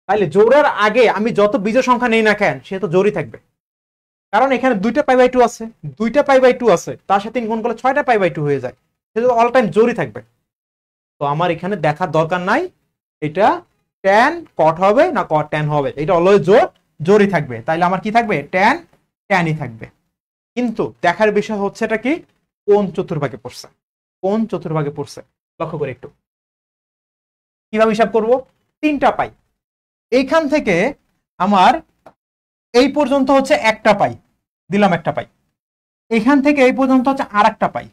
তাহলে জোরের আগে আমি যত বিজোড় সংখ্যা নেই না কেন, সে তো জোরই থাকবে। কারণ এখানে দুইটা π/2 আছে, দুইটা π/2 আছে, তার সাথে গুণ করলে 6টা π/2 হয়ে যায়, সে তো অল টাইম জোরই থাকবে। তো আমার এখানে দেখার দরকার নাই এটা ট্যান কট হবে না কট ট্যান হবে, এটা অলওয়েজ জোর, জোরই থাকবে। তাইলে আমার কি থাকবে? ট্যান, ট্যানই থাকবে। কিন্তু দেখার বিষয় হচ্ছে এটা কি, কোন চতুর্ভাগে পড়ছে, কোন চতুর্ভাগে পড়ছে। লক্ষ্য করে একটু কিভাবে হিসাব করব? 3টা পাই, এইখান থেকে আমার এই পর্যন্ত হচ্ছে একটা পাই, দিলাম একটা পাই। এখান থেকে এই পর্যন্ত হচ্ছে আর একটা পাই,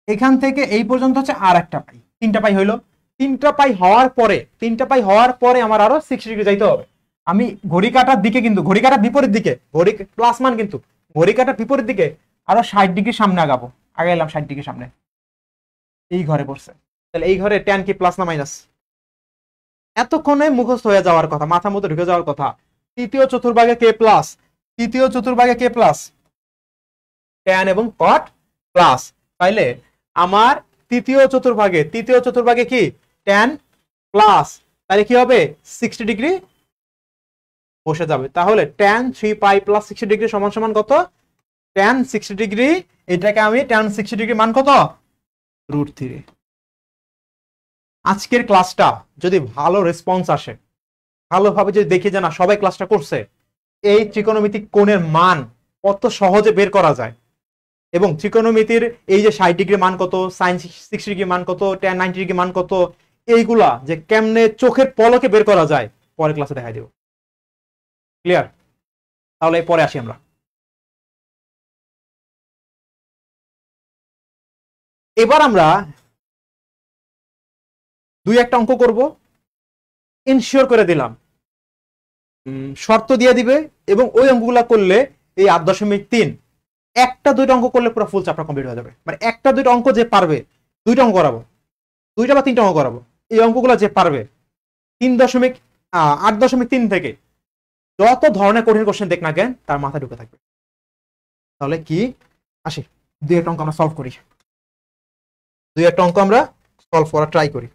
এখান থেকে এই পর্যন্ত হচ্ছে আর একটা পাই, 3টা পাই হইলো। 3টা পাই হওয়ার পরে, 3টা পাই হওয়ার পরে আমার আরো 60 ডিগ্রি যাইতে হবে। আমি ঘড়ি কাটার দিকে, কিন্তু ঘড়ি কাটার বিপরীত দিকে, ঘড়ি প্লাস মান কিন্তু ঘড়ি কাটার বিপরীত দিকে আরো 60 ডিগ্রি সামনে আগাবো। আগে এলাম 60 ডিগ্রি সামনে, এই ঘরে পড়ছে। তাহলে এই ঘরে ট্যান কি প্লাস না মাইনাস? এতক্ষণে মুখস্থ হয়ে যাওয়ার কথা, মাথার মধ্যে ঢুকে যাওয়ার কথা। তৃতীয় চতুর্ভাগে কে প্লাস, তৃতীয় চতুর্ভাগে কে প্লাস? ট্যান এবং কট প্লাস। তাইলে আমার তৃতীয় চতুর্ভাগে কি ট্যান প্লাস, তাহলে কি হবে? 60 ডিগ্রি বসে যাবে। তাহলে ট্যান 3π প্লাস 60 ডিগ্রি সমান সমান কত? ট্যান 60 ডিগ্রি, এটাকে আমি ট্যান 60 ডিগ্রি মান কত? √3। আজকের ক্লাসটা যদি ভালো রেসপন্স আসে, ভালোভাবে যদি দেখি যে না সবাই ক্লাসটা করছে, এই ত্রিকোণমিতিক কোণের মান কত সহজে বের করা যায়, এবং ত্রিকোণমিতির এই যে 60 ডিগ্রি মান কত, সাইন 60 ডিগ্রি মান কত, ট্যান 90 ডিগ্রি মান কত, এইগুলা যে কেমনে চোখের পলকে বের করা যায় পরের ক্লাসে দেখাই দেব। ক্লিয়ার? তাহলে পরে আসি আমরা। এবার আমরা দুই একটা অঙ্ক করব, ইনশিওর করে দিলাম, শর্ত দিয়ে দিবে, এবং ওই অঙ্কগুলা করলে এই 8.3 একটা দুইটা অঙ্ক করলে পুরো ফুল চ্যাপ্টার কমপ্লিট হয়ে যাবে। মানে একটা দুইটা অঙ্ক যে পারবে, দুইটা অঙ্ক করাবো, দুইটা বা তিনটা অঙ্ক করাবো, এই অঙ্কগুলো যে পারবে 8.3 থেকে যত ধরনের কঠিন কোশ্চেন দেখ না কেন তার মাথায় ঢুকে থাকবে। তাহলে কি আসি, দুই একটা অঙ্ক আমরা সলভ করি, দুই একটা অঙ্ক আমরা সলভ করার ট্রাই করি।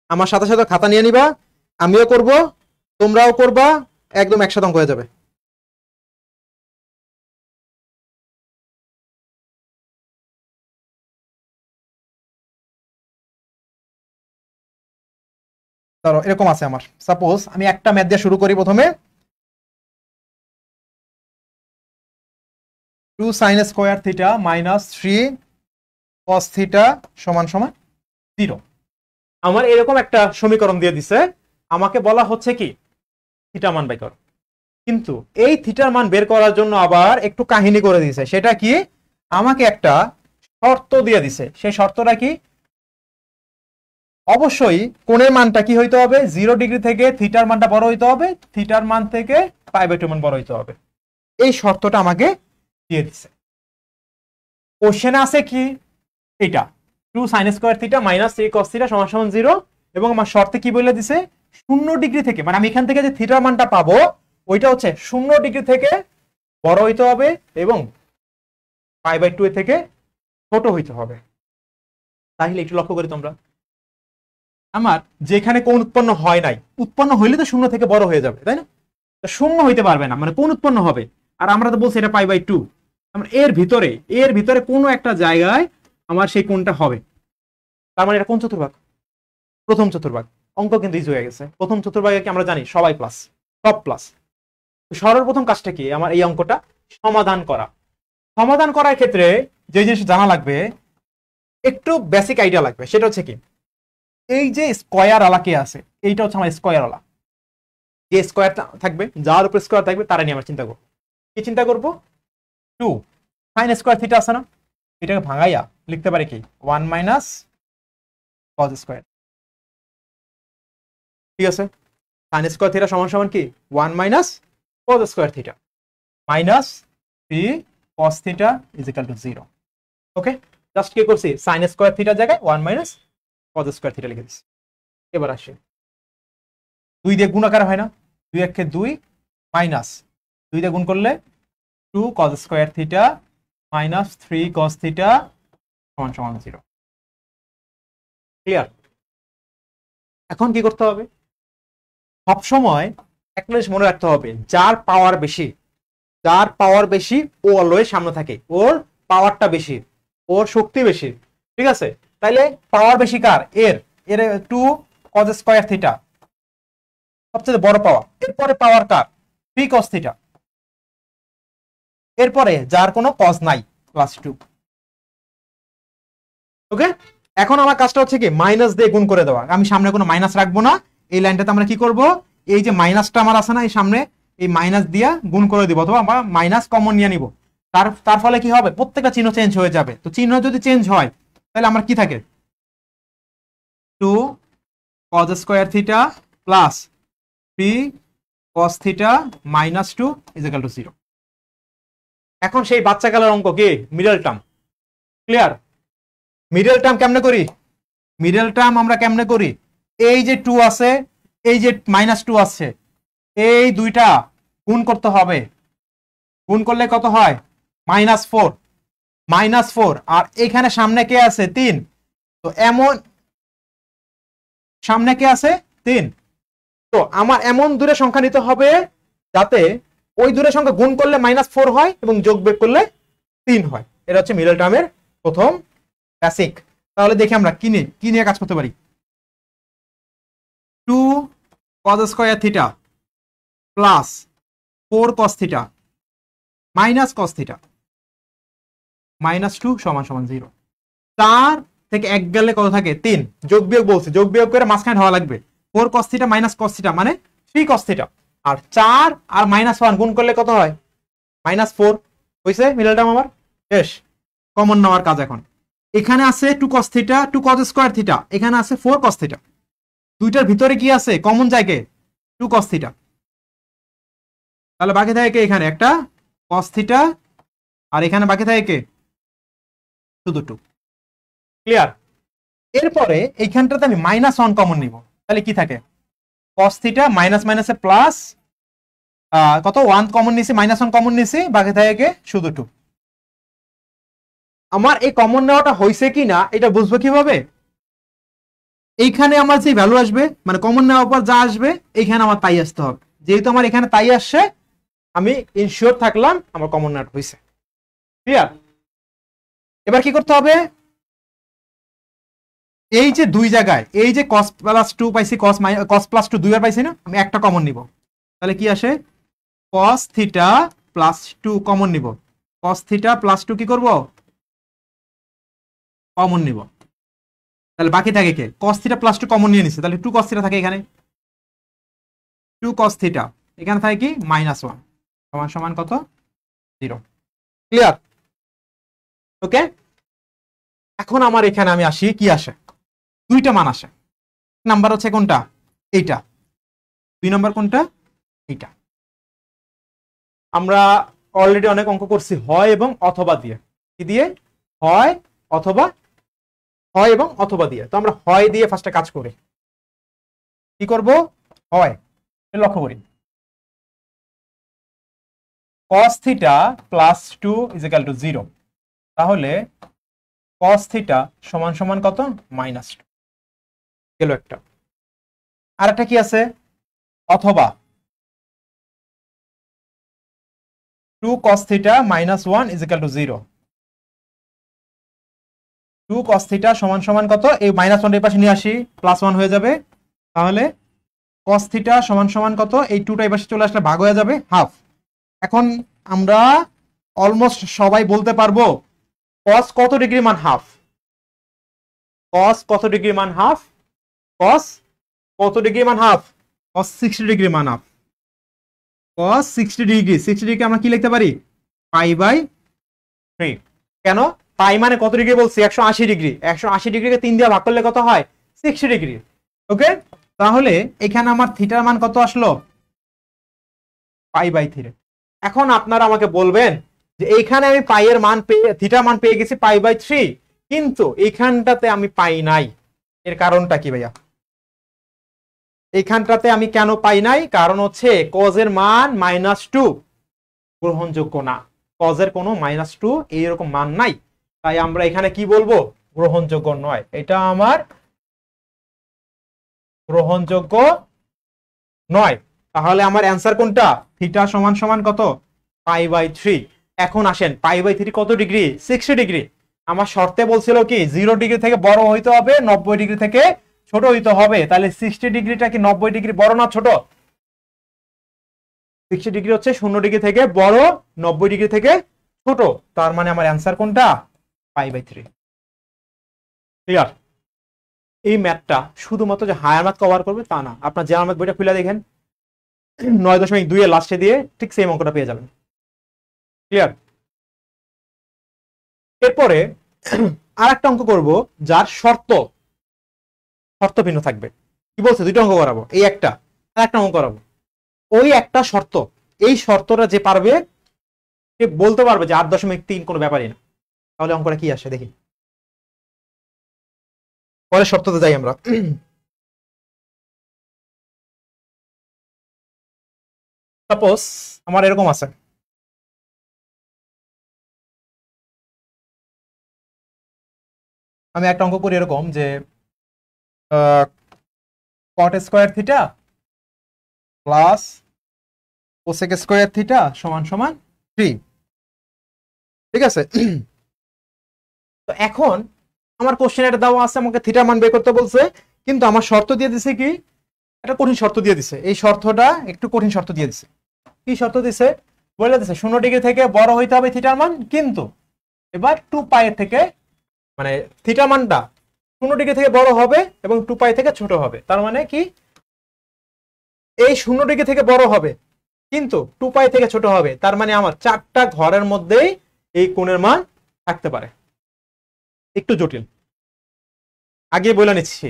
আমার সাথে সাথে খাতা নিয়ে নিবা, আমিও করব, তোমরাও করবা, একদম একসাথে অঙ্ক হয়ে যাবে। ধরো এরকম আছে আমার, সাপোজ আমি একটা ম্যাথ দিয়ে শুরু করি প্রথমে। 2 sin square theta minus 3 cos theta সমান সমান 0। আমার এরকম একটা সমীকরণ দিয়ে দিছে, আমাকে বলা হচ্ছে কি থিটা মান বের করো। কিন্তু এই থিটার মান বের করার জন্য আবার একটু কাহিনী করে দিয়েছে। সেটা কি, আমাকে একটা শর্ত দিয়ে দিছে। সেই শর্তটা কি, অবশ্যই কোণের মানটা কি হইতে হবে, 0 ডিগ্রি থেকে থিটার মানটা বড় হইতে হবে, থিটার মান থেকে π/2 মান বড় হইতে হবে। এই শর্তটা আমাকে দিয়ে দিছে। কোশ্চেনে আছে কি এটা 2 sin square theta minus 3 cos theta সমান সমান 0, এবং আমার শর্তে কি বলে দিছে 0 ডিগ্রি থেকে, মানে আমি এখান থেকে যে থিটার মানটা পাবো ওইটা হচ্ছে 0 ডিগ্রি থেকে বড় হইতে হবে এবং π/2 থেকে ছোট হইতে হবে। তাহলে একটু লক্ষ্য করি তোমরা, আমার যেখানে কোণ উৎপন্ন হয় নাই, উৎপন্ন হইলে তো 0 থেকে বড় হয়ে যাবে, তাই না? তো 0 হইতে পারবে না, মানে কোণ উৎপন্ন হবে। আর আমরা তো বলছি এটা π/2, আমরা এর ভিতরে কোনো একটা জায়গায় আমার সেই কোণটা হবে। তার মানে এটা কোন চতুর্ভাগ? প্রথম চতুর্ভাগ। অঙ্ক কিন্তু ইজি হয়ে গেছে। প্রথম চতুর্ভাগে কি আমরা জানি সবাই প্লাস, সব প্লাস। সর্বপ্রথম কাজটা কি, আমার এই অঙ্কটা সমাধান করা। সমাধান করার ক্ষেত্রে যে জিনিস জানা লাগবে, একটু বেসিক আইডিয়া লাগবে। সেটা হচ্ছে কি, এই যে স্কয়ার আলা কে আছে, এইটা হচ্ছে আমার স্কয়ার আলা। যে স্কয়ার থাকবে, যার উপর স্কয়ার থাকবে তারা নিয়ে আমরা চিন্তা করবো। কি চিন্তা করবো, 2 sin স্কয়ার থিটা আছে না, এটাকে ভাঙাইয়া লিখতে পারি কি 1 মাইনাস cos স্কয়ার। ঠিক আছে, sin স্কয়ার থিটা সমান সমান কি 1 minus cos square theta minus 3 cos theta is equal to 0। Okay, just কি করছি, sin স্কয়ার থিটার জায়গায় 1 মাইনাস cos স্কয়ার থিটা লিখে দিচ্ছি। এবার আসে 2 দিয়ে গুণ আকার হয় না, 2 একে 2 মাইনাস 2 দিয়ে গুণ করলে 2 cos square theta minus 3 cos theta সমান সমান 0। ক্লিয়ার? এখন কি করতে হবে, সব সময় একটা জিনিস মনে রাখতে হবে, যার পাওয়ার বেশি ও অলওয়েজ সামনে থাকে, ওর পাওয়ারটা বেশি, ওর শক্তি বেশি। ঠিক আছে, তাইলে পাওয়ার বেশি কার, এর 2 cos স্কয়ার থিটা সবচেয়ে বড় পাওয়ার। এরপরে পাওয়ার কার, 3 cos থিটা। এরপরে যার কোনো cos নাই +2। ওকে, এখন আমার কাজটা হচ্ছে কি মাইনাস দিয়ে গুণ করে দেওয়া। আমি সামনে কোনো মাইনাস রাখবো না, এই লাইনটাতে আমরা কি করব, এই যে মাইনাসটা আমার আছে না এই সামনে, এই মাইনাস দিয়া গুণ করে দিব, অথবা আমরা মাইনাস কমন নিয়ে নিব। তার ফলে কি হবে, প্রত্যেকটা চিহ্ন চেঞ্জ হয়ে যাবে। তো চিহ্ন যদি চেঞ্জ হয় তাহলে আমার কি থাকে, 2 cos square theta plus 3 cos theta minus 2 is equal to 0। এখন সেই বাচ্চা কালের অঙ্ক কি middle term. Clear? Middle term কেমনে করি, মিডল টার্ম আমরা কেমনে করি, এই যে 2 আছে, এই যে -2 আছে, এই দুইটা গুণ করতে হবে। গুণ করলে কত হয়, -4 আর এখানে সামনে কে আছে 3, তো এমন সামনে কে আছে 3, তো আমার এমন দূরের সংখ্যা নিতে হবে যাতে ওই দূরের সংখ্যা গুণ করলে -4 হয় এবং যোগ বিয়োগ করলে 3 হয়। এটা হচ্ছে মিডল টার্মের প্রথম বেসিক। তাহলে দেখি আমরা কি নিয়ে কাজ করতে পারি। 2 cos square theta plus 4 cos theta minus cos theta -2 সমান সমান 0। 4 থেকে 1 গেলে কত থাকে 3, যোগ বিয়োগ বলছে, যোগ বিয়োগ করে মাঝখানে হওয়া লাগবে। 4 cos theta minus cos theta মানে 3 cos থিটা, আর 4 আর -1 গুণ করলে কত হয় -4। হইছে মিডল টার্ম আমার শেষ। কমন নেওয়ার কাজ এখন, এখানে আছে 2 cos theta 2 cos square theta, এখানে আছে 4 cos থিটা, দুইটার ভিতরে কি আছে কমন জায়গায় 2 cos থিটা। তাহলে বাকি থাকে কে, এখানে একটা cos থিটা আর এখানে বাকি থাকে কে, শুধু 2। ক্লিয়ার? এরপরে এইখানটাতে আমি -1 কমন নিব, তাহলে কি থাকে cos থিটা মাইনাস মাইনাসে প্লাস কত 1 কমন নিছি, -1 কমন নিছি, বাকি থাকে কে শুধু 2। আমার এই কমন নেওয়াটা হয়েছে কি না এটা বুঝবো কিভাবে, এইখানে আমার যে ভ্যালু আসবে, মানে কমন নেওয়ার পর যা আসবে এইখানে আমার তাই আসতে হবে। যেহেতু আমার এখানে তাই আসছে, আমি ইনশিওর থাকলাম আমার কমন নেওয়াটা হয়েছে। ক্লিয়ার? এবার কি করতে হবে, এই যে দুই জায়গায় এই যে cos +2 পাইছি, cos +2 দুইবার পাইছি না, আমি একটা কমন নিব। তাহলে কি আসে, cos থিটা +2 কমন নিব, cos থিটা প্লাস 2 কি করব, কমন নিব। তাহলে বাকি থাকে কে, cos থিটা প্লাস 2 কমন নিয়ে নিছে, তাহলে 2 cos থিটা থাকে এখানে, 2 cos থিটা এখানে থাকে কি -1 সমান সমান কত, 0। ক্লিয়ার? ওকে, এখন আমার এখানে আমি আসি, কি আসে, দুইটা মান আসে। নাম্বার হচ্ছে কোনটা, এইটা। 2 নাম্বার কোনটা, এইটা। আমরা অলরেডি অনেক অঙ্ক করছি হয় এবং অথবা দিয়ে। কি দিয়ে, হয় অথবা, হয় এবং অথবা দিয়ে। তো আমরা হয় দিয়ে ফার্স্টে কাজ করি। কি করব, হয়, লক্ষ্য করি cos theta plus 2 is equal to 0। তাহলে cos থিটা সমান সমান কত, -2 গেল একটা। আর একটা কি আছে, অথবা 2 cos theta -1 is equal to 0। 2 cos theta সমান সমান কত, এই -1 এর পাশে নিয়ে আসি, +1 হয়ে যাবে। তাহলে cos থিটা সমান সমান কত, এই 2টা এই পাশে চলে আসলে ভাগ হয়ে যাবে হাফ। এখন আমরা অলমোস্ট সবাই বলতে পারবো cos কত ডিগ্রি মান হাফ, cos কত ডিগ্রি মান হাফ, cos কত ডিগ্রি মান হাফ, cos 60 ডিগ্রি মান হাফ। cos 60 ডিগ্রি, 60 ডিগ্রি আমরা কি লিখতে পারি, π/3। কেন, পাই মানে কত ডিগ্রি বলছি, 180 ডিগ্রি। 180 ডিগ্রিকে 3 দিয়ে ভাগ করলে কত হয়, 60 ডিগ্রি। ওকে, তাহলে এখানে আমার থিটার মান কত আসলো, π/3। এখন আপনারা আমাকে বলবেন যে এইখানে আমি পাই এর মান পেয়ে, থিটার মান পেয়ে গেছি π/3, কিন্তু এইখানটাতে আমি পাই নাই। এর কারণটা কি ভাইয়া, এইখানটাতে আমি কেন পাই নাই, কারণ হচ্ছে cos এর মান -2 গ্রহণযোগ্য না, cos এর কোনো -2 এইরকম মান নাই। তাই আমরা এখানে কি বলবো, গ্রহণযোগ্য নয়, এটা আমার গ্রহণযোগ্য নয়। তাহলে আমার অ্যান্সার কোনটা, থিটা সমান সমান কত, π/3। এখন আসেন π/3 কত ডিগ্রি, 60 ডিগ্রি। আমার শর্তে বলছিল কি 0 ডিগ্রি থেকে বড় হইতে হবে, 90 ডিগ্রি থেকে ছোট হইতে হবে। তাহলে 60 ডিগ্রিটা কি 90 ডিগ্রি বড় না ছোট, 60 ডিগ্রি হচ্ছে 0 ডিগ্রি থেকে বড়, 90 ডিগ্রি থেকে ছোট। তার মানে আমার অ্যান্সার কোনটা, π/3। ক্লিয়ার? এই ম্যাথটা শুধুমাত্র যে হায়ার ম্যাথ কভার করবে তা না, আপনার জেনারেল ম্যাথ বইটা খুলে দেখেন 9.2 এর লাস্টে দিয়ে ঠিক সেম অঙ্কটা পেয়ে যাবেন। ক্লিয়ার? এরপরে আর একটা অঙ্ক করব যার শর্ত ভিন্ন থাকবে। কি বলছে, দুইটা অঙ্ক করাবো, এই একটা আর একটা অঙ্ক করাবো। ওই একটা শর্ত, এই শর্তটা যে পারবে সে বলতে পারবে যে 8.3 কোনো ব্যাপারই না। তাহলে অঙ্কটা কি আসে দেখি, পরের শর্ততে যাই আমরা। সাপোজ আমার এরকম আছে, আমি একটা অঙ্ক করি এরকম যে cot square theta plus cosec square theta সমান সমান 3। ঠিক আছে, তো এখন আমার কোশ্চেন এটা দেওয়া আছে, আমাকে থিটা মান বের করতে বলছে, কিন্তু আমার শর্ত দিয়ে দিছে কি, একটা কঠিন শর্ত দিয়ে দিছে। এই শর্তটা একটু কঠিন শর্ত দিয়ে দিছে। কি শর্ত দিছে, বলে দিছে 0 ডিগ্রি থেকে বড় হইতে হবে থিটার মান, কিন্তু এবার 2π এর থেকে, মানে থিটা মানটা 0 ডিগ্রি থেকে বড় হবে এবং 2π থেকে ছোট হবে। তার মানে কি, এই 0 ডিগ্রি থেকে বড় হবে কিন্তু 2π থেকে ছোট হবে। তার মানে আমার 4টা ঘরের মধ্যেই এই কোণের মান থাকতে পারে। একটু জটিল, আগে বলে নিচ্ছি,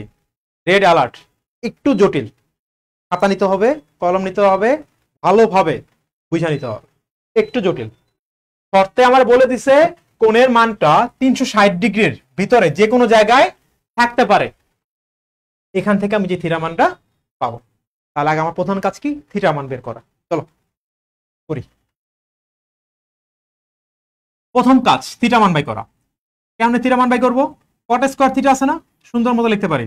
রেড অ্যালার্ট, একটু জটিল। খাতা নিতে হবে, কলম নিতে হবে, ভালোভাবে বুঝে নিতে হবে, একটু জটিল। শর্তে আমার বলে দিছে কোণের মানটা 360 ডিগ্রির ভিতরে যে কোনো জায়গায় থাকতে পারে। এখান থেকে আমি যে থিটা মানটা পাবো, তাহলে আগে আমার প্রধান কাজ কি, থিটা মান বের করা। চলো করি। প্রথম কাজ থিটা মান বাই করা। কেমনে থিটা মান বাই করবো, কট স্কয়ার থিটা আছে না, সুন্দর মতো লিখতে পারি,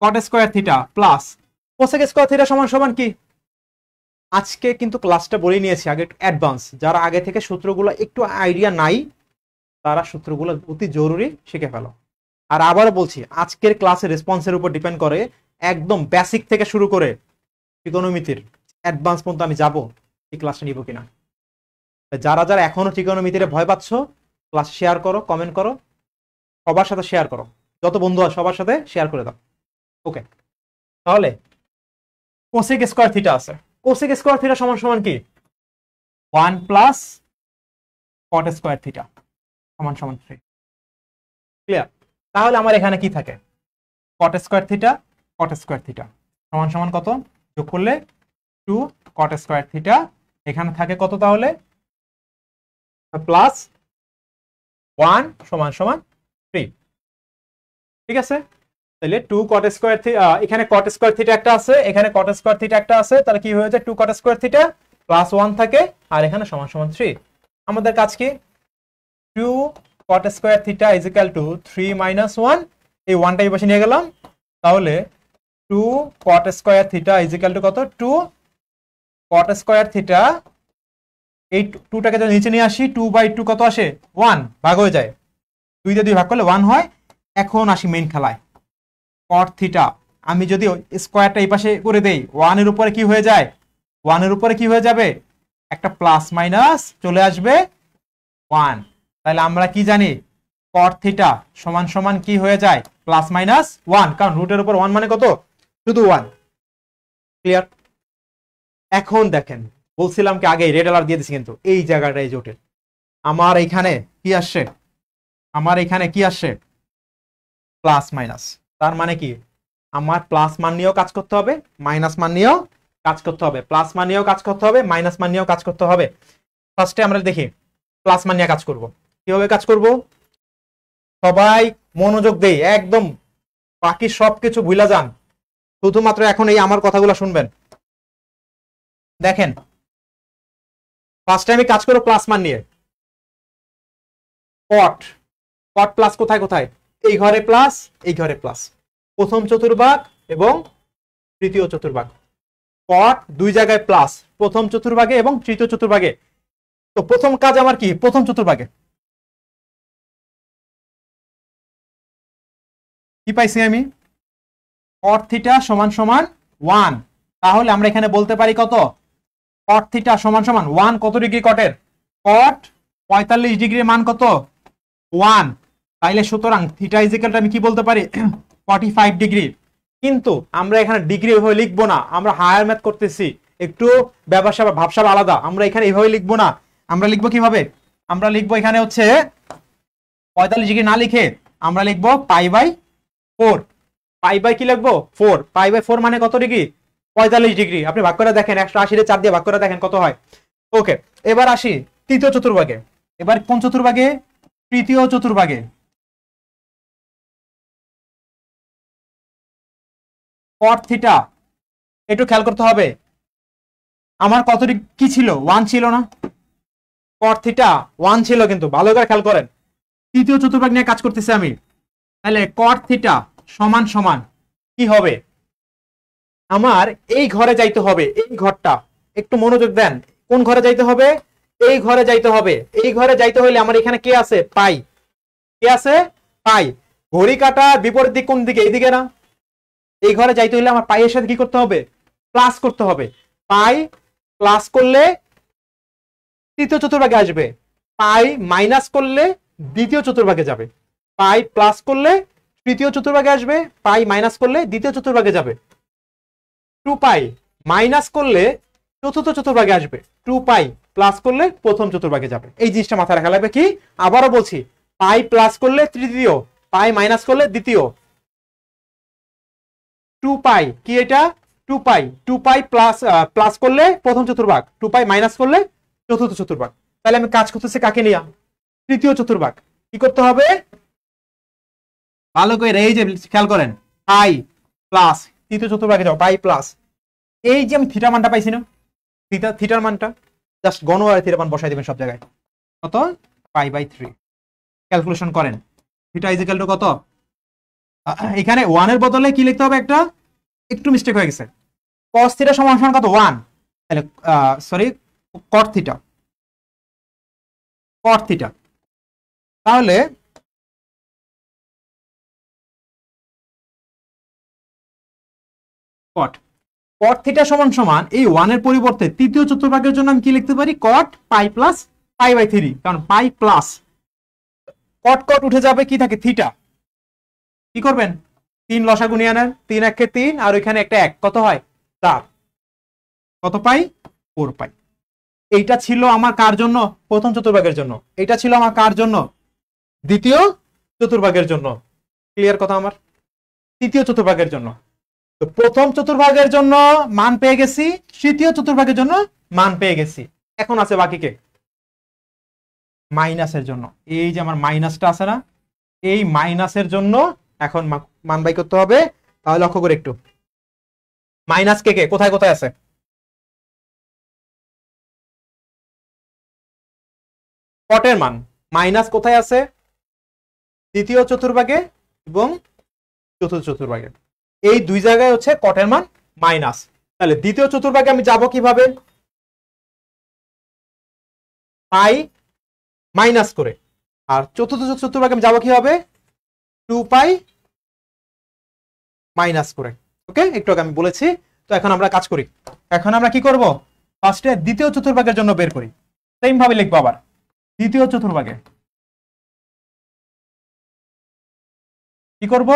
কট square theta plus cosec square theta সমান সমান কি। আজকে কিন্তু ক্লাসটা বলে নিয়েছি, আগে একটু অ্যাডভান্স, যারা আগে থেকে সূত্রগুলো একটু আইডিয়া নাই তারা সূত্রগুলো অতি জরুরি শিখে ফেলো। আর আবারও বলছি, আজকের ক্লাসের রেসপন্সের উপর ডিপেন্ড করে, একদম বেসিক থেকে শুরু করে ত্রিকোণমিতির অ্যাডভান্স পর্যন্ত আমি যাব এই ক্লাসটা নিব কিনা। যারা যারা এখনো ত্রিকোণমিতিতে ভয় পাচ্ছ, ক্লাস শেয়ার করো, কমেন্ট করো, সবার সাথে শেয়ার করো, যত বন্ধু আছে সবার সাথে শেয়ার করে দাও। ওকে, তাহলে কোসেক স্কয়ার থিটা আছে। কোসেক স্কয়ার থিটা সমান সমান কি 1 প্লাস কট স্কয়ার থিটা সমান সমান 3। ক্লিয়ার? তাহলে আমার এখানে কি থাকে, কট স্কয়ার থিটা সমান সমান কত, যোগ করলে 2 কট স্কয়ার থিটা, এখানে থাকে কত তাহলে প্লাস 1 সমান সমান 3। ঠিক আছে, তাহলে 2 কট স্কয়ার থিটা, এখানে কট স্কয়ার থিটা একটা আছে, এখানে কট স্কয়ার থিটা একটা আছে, তাহলে কি হয়ে যায় 2 কট স্কয়ার থিটা প্লাস 1 থাকে, আর এখানে সমান সমান 3। আমাদের কাজ কি, 2 কট square theta is equal to 3 minus 1, এই 1টা এই পাশে নিয়ে গেলাম, তাহলে 2 কট square theta is equal to কত, 2 কট স্কয়ার থিটা, এই 2টাকে যদি নিচে নিয়ে আসি 2/2 কত আসে 1, ভাগ হয়ে যায়, 2 দিয়ে 2 ভাগ করলে 1 হয়। এখন আসি মেইন খেলায়, কট থিটা আমি যদি স্কয়ারটা এই পাশে করে দেই, 1 এর উপরে কি হয়ে যায়, 1 এর উপরে কি হয়ে যাবে, একটা প্লাস মাইনাস চলে আসবে 1। তাহলে আমরা কি জানি, কট থিটা সমান সমান কি হয়ে যায়, প্লাস মাইনাস 1, কারণ রুটের উপর 1 মানে কত, শুধু 1। ক্লিয়ার? এখন দেখেন, বলছিলাম কি আগে রেড অ্যালার্ট দিয়ে দিছি, কিন্তু এই জায়গাটা এই জোটের আমার এখানে কি আসছে, প্লাস মাইনাস। তার মানে কি, আমার প্লাস মান নিয়েও কাজ করতে হবে, মাইনাস মান নিয়েও কাজ করতে হবে, প্লাস মান নিয়েও কাজ করতে হবে, মাইনাস মান নিয়েও কাজ করতে হবে। ফার্স্টে আমরা দেখি প্লাস মান নিয়ে কাজ করব, কিভাবে কাজ করব, সবাই মনোযোগ দেই একদম, বাকি সবকিছু ভুলা যান, শুধুমাত্র এখন এই আমার কথাগুলো শুনবেন। দেখেন, ফার্স্টে আমি কাজ করব প্লাস মান নিয়ে। কট প্লাস কোথায় কোথায়, এই ঘরে প্লাস, এই ঘরে প্লাস, প্রথম চতুর্ভাগ এবং তৃতীয় চতুর্ভাগ। কট দুই জায়গায় প্লাস, প্রথম চতুর্ভাগে এবং তৃতীয় চতুর্ভাগে। তো প্রথম কাজ আমার কি, প্রথম চতুর্ভাগে কি পাইছি আমি, কট থিটা সমান সমান 1। তাহলে আমরা এখানে বলতে পারি কত, কট থিটা সমান সমান 1, কত ডিগ্রি কটের, কট 45 ডিগ্রির মান কত 1। তাইলে সুতরাং থিটা ইজ ইকুয়াল টু আমি কি বলতে পারি 45 ডিগ্রি। কিন্তু আমরা এখানে ডিগ্রি এভাবে লিখবো না, আমরা হায়ার ম্যাথ করতেছি, একটু ব্যবসা ভাবসাব আলাদা, আমরা এখানে এইভাবে লিখবো না। আমরা লিখবো কিভাবে, আমরা লিখবো এখানে হচ্ছে 45 ডিগ্রি না লিখে আমরা লিখবো π/4। পাই কি লিখবো 4, π/4 মানে কত ডিগ্রি 45 ডিগ্রি। আপনি ভাগ করে দেখেন, 180 4 দিয়ে ভাগ করে দেখেন কত হয়। ওকে, এবার আসি তৃতীয় চতুর্ভাগে। এবার কোন চতুর্ভাগে, তৃতীয় চতুর্ভাগে। কট থিটা একটু খেয়াল করতে হবে, আমার কত কি ছিল 1 ছিল না, কট থিটা 1 ছিল, কিন্তু ভালো করে খেয়াল করেন, তৃতীয় চতুর্ভাগ নিয়ে কাজ করতেছি আমি। তাহলে কট থিটা সমান সমান কি হবে, আমার এই ঘরে যাইতে হবে, এই ঘরটা একটু মনোযোগ দেন, কোন ঘরে যাইতে হবে, এই ঘরে যাইতে হবে। এই ঘরে যাইতে হলে আমার এখানে কে আছে, পাই, কে আছে পাই। ঘড়ি কাটা বিপরীত দিক কোন দিকে, এইদিকে না। এই ঘরে যাইতে হলে আমার পাই এর সাথে কি করতে হবে, প্লাস করতে হবে। পাই প্লাস করলে তৃতীয় চতুর্ভাগে আসবে, পাই মাইনাস করলে দ্বিতীয় চতুর্ভাগে যাবে। পাই প্লাস করলে তৃতীয় চতুর্ভাগে আসবে, পাই মাইনাস করলে দ্বিতীয় চতুর্ভাগে যাবে। 2 পাই মাইনাস করলে চতুর্থ চতুর্ভাগে আসবে, 2 পাই প্লাস করলে প্রথম চতুর্ভাগে যাবে। এই জিনিসটা মাথায় রাখা লাগবে। কি, আবারও বলছি, পাই প্লাস করলে তৃতীয়, পাই মাইনাস করলে দ্বিতীয়। 2 পাই কি এটা, 2 পাই, 2 পাই প্লাস করলে প্রথম চতুর্ভাগ, 2 পাই মাইনাস করলে চতুর্থ চতুর্ভাগ। তাহলে আমি কাজ করতেছি কাকে নিয়ে, তৃতীয় চতুর্ভাগ। কি করতে হবে, ভালো করে এই যে খেয়াল করেন, পাই প্লাস তৃতীয় চতুর্ভাগে যাও, পাই প্লাস, এই যে আমি থিটা মানটা পাইছি না, থিটার মানটা জাস্ট গণহারে থিটা মান বসাই দিবেন সব জায়গায়, কত π/3। ক্যালকুলেশন করেন, থিটা ইজ ইকুয়াল টু কত, এখানে 1 এর বদলে কি লিখতে হবে, একটা একটু মিস্টেক হয়ে গেছে, cos থিটা সমান সমান কত 1, তাহলে সরি cot থিটা, তাহলে cot থিটা সমান সমান এই 1 এর পরিবর্তে তৃতীয় চতুর্ভাগের জন্য আমি কি লিখতে পারি, cot pi plus pi by 3, কারণ পাই প্লাস কট কট উঠে যাবে, কি থাকে থিটা। কি করবেন 3 লসাগু নিয়ে আনেন, 3 1 3 আর ওইখানে একটা 1, কত হয় 4, কত পাই 4 পাই। এইটা ছিল আমার কার জন্য, প্রথম চতুর্ভাগের জন্য। এটা ছিল আমার কার জন্য, দ্বিতীয় চতুর্ভাগের জন্য। ক্লিয়ার কথা আমার? তৃতীয় চতুর্ভাগের জন্য। তো প্রথম চতুর্ভাগের জন্য মান পেয়ে গেছি, তৃতীয় চতুর্ভাগের জন্য মান পেয়ে গেছি। এখন আছে বাকিকে মাইনাসের জন্য। এই যে আমার মাইনাসটা আছে না, এই মাইনাসের জন্য এখন মান বাই করতে হবে। তাহলে লক্ষ্য করে একটু, মাইনাস কে কে কোথায় কোথায় আছে, কটের মান মাইনাস কোথায় আছে, তৃতীয় চতুর্ভাগে এবং চতুর্থ চতুর্ভাগে, এই দুই জায়গায় হচ্ছে কটের মান মাইনাস। তাহলে দ্বিতীয় চতুর্ভাগে আমি যাব কিভাবে, পাই মাইনাস করে। আর চতুর্থ চতুর্ভাগে আমি যাব কিভাবে, 2 পাই মাইনাস করে। ওকে, একটু আগে আমি বলেছি। তো এখন আমরা কাজ করি। এখন আমরা কি করব, ফার্স্টে দ্বিতীয় চতুর্ভাগের জন্য বের করি। সেম ভাবে লিখবো আবার দ্বিতীয় চতুর্ভাগে কি করব,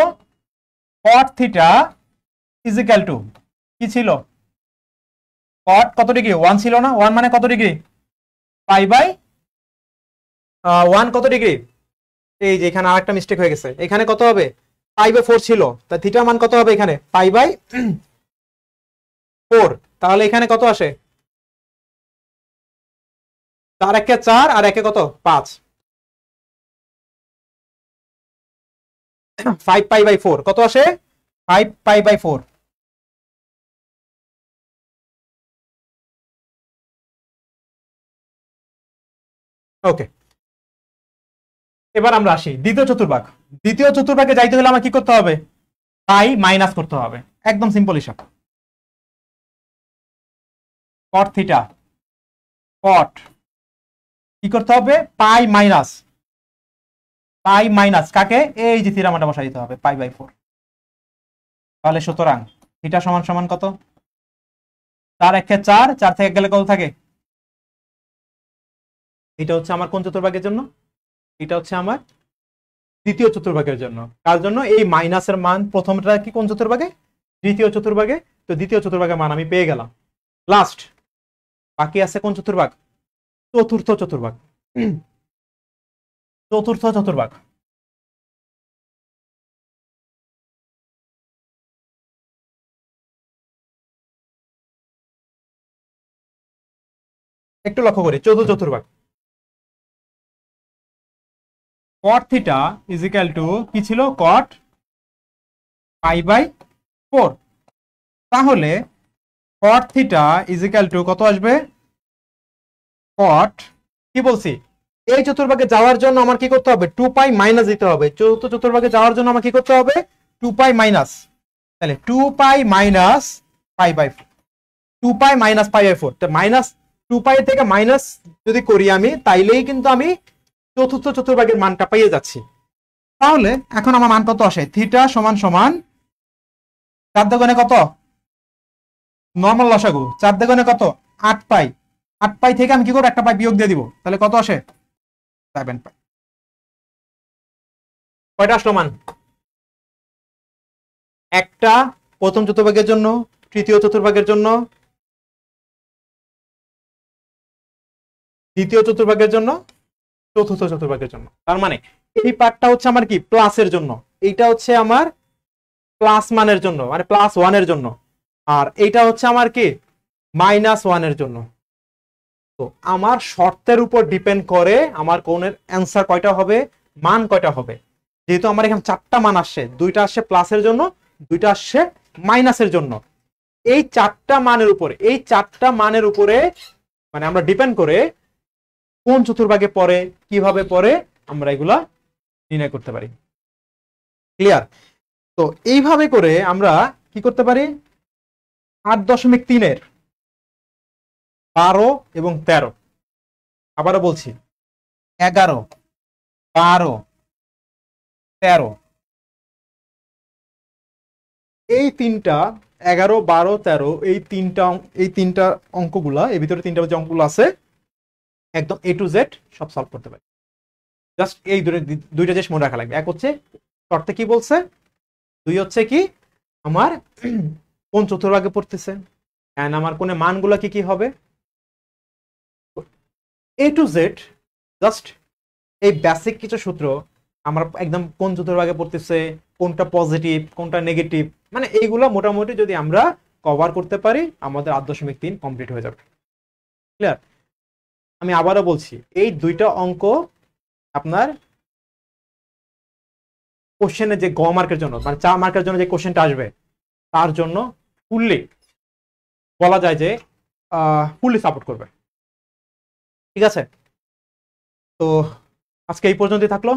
cot theta is equal to কি ছিল, cot কত ডিগ্রি 1 ছিল না, 1 মানে কত ডিগ্রি, পাই বাই 1 কত ডিগ্রি, এই যে এখানে আরেকটা মিস্টেক হয়ে গেছে, এখানে কত হবে পাই বাই 4 ছিল, তা থিটা মান কত হবে এখানে পাই বাই 4। তাহলে এখানে কত আসে, 4 একে 4 আর একে কত 5, 5 পাই বাই 4 কত আসে 5 পাই বাই 4। ওকে, এবার আমরা আসি দ্বিতীয় চতুর্ভাগ। দ্বিতীয় চতুর্ভাগে যাইতে হলে আমার কি করতে হবে, পাই মাইনাস করতে হবে, একদম সিম্পল হিসাব। cot থিটা, cot কি করতে হবে, পাই মাইনাস, পাই মাইনাস কাকে, এই যে থিটা মানটা বসাই দিতে হবে পাই বাই 4। তাহলে সুতরাং থিটা সমান সমান কত, 4 একে 4, 4 থেকে গেলে কত থাকে, এটা হচ্ছে আমার কোন চতুর্ভাগের জন্য, এটা হচ্ছে আমার দ্বিতীয় চতুর্ভাগের জন্য। কার জন্য, এই মাইনাসের মান প্রথমটা কি কোন চতুর্ভাগে, দ্বিতীয় চতুর্ভাগে। তো দ্বিতীয় চতুর্ভাগের মান আমি পেয়ে গেলাম। লাস্ট বাকি আছে কোন চতুর্ভাগ, চতুর্থ চতুর্ভাগ। চতুর্থ চতুর্ভাগ একটু লক্ষ্য করি, চতুর্থ চতুর্ভাগ cot theta is equal to কি ছিল, cot পাই বাই 4। তাহলে cot theta is equal to কত আসবে, cot কি বলছি, এই চতুর্ভাগে যাওয়ার জন্য আমার কি করতে হবে, 2 পাই মাইনাস দিতে হবে। চতুর্থ চতুর্ভাগে যাওয়ার জন্য আমার কি করতে হবে, 2 পাই মাইনাস। তাহলে 2 pi minus pi by 4, 2 pi minus pi by 4। তো মাইনাস 2 পাই থেকে মাইনাস যদি করি আমি, তাইলেই কিন্তু আমি চতুর্থ চতুর্ভাগের মানটা পেয়ে যাচ্ছি। তাহলে এখন আমার মান কত আসে, থিটা সমান সমান 4 দুগুণে কত, নরমাল লসাগু 4 দুগুণে কত 8 পাই, 8 পাই থেকে আমি কি করব, একটা পাই বিয়োগ দিয়ে দিব, তাহলে কত আসে 7 পাই। কয়টা আসলো মান, একটা প্রথম চতুর্ভাগের জন্য, তৃতীয় চতুর্ভাগের জন্য, দ্বিতীয় চতুর্ভাগের জন্য, চতুর্থ চতুর্ভাগের জন্য। তার মানে এই পার্টটা হচ্ছে আমার কি প্লাসের জন্য, এইটা হচ্ছে আমার প্লাস মানের জন্য, মানে প্লাস 1 এর জন্য, আর এইটা হচ্ছে আমার কি মাইনাস 1 এর জন্য। তো আমার শর্তের উপর ডিপেন্ড করে আমার কোণের অ্যান্সার কয়টা হবে, মান কয়টা হবে। যেহেতু আমার এখানে 4টা মান আসছে, 2টা আসছে প্লাসের জন্য, 2টা আসছে মাইনাসের জন্য। এই 4টা মানের উপরে, এই 4টা মানের উপরে মানে আমরা ডিপেন্ড করে কোন চতুর্ভাগে পড়ে, কিভাবে পড়ে, আমরা এগুলা নির্ণয় করতে পারি। ক্লিয়ার? তো এইভাবে করে আমরা কি করতে পারি, 8.3 12 এবং 13, আবারও বলছি 11 12 13, এই তিনটা 11 12 13, এই তিনটা অঙ্কগুলা, এর ভিতরে তিনটা যে অঙ্কগুলো আছে একদম এ টু জেড সব সলভ করতে পারি। জাস্ট এই দুইটা জিনিস মনে রাখা লাগবে। এক হচ্ছে শর্তে কি বলছে, দুই হচ্ছে কি আমার কোন চতুর্ভাগে পড়তেছে, এন্ড আমার কোন মানগুলো কি কি হবে, এ টু জেড জাস্ট এই বেসিক কিছু সূত্র আমরা একদম কোন চতুর্ভাগে পড়তেছে, কোনটা পজিটিভ কোনটা নেগেটিভ, মানে এইগুলো মোটামুটি যদি আমরা কভার করতে পারি আমাদের 8.3 কমপ্লিট হয়ে যাবে। ক্লিয়ার? আমি আবারও বলছি, এই দুইটা অঙ্ক আপনার কোশ্চেনে যে গ মার্কের জন্য মানে 4 মার্কের জন্য যে কোশ্চেনটা আসবে তার জন্য ফুললি বলা যায় যে ফুললি সাপোর্ট করবে। ঠিক আছে, তো আজকে এই পর্যন্তই থাকলো।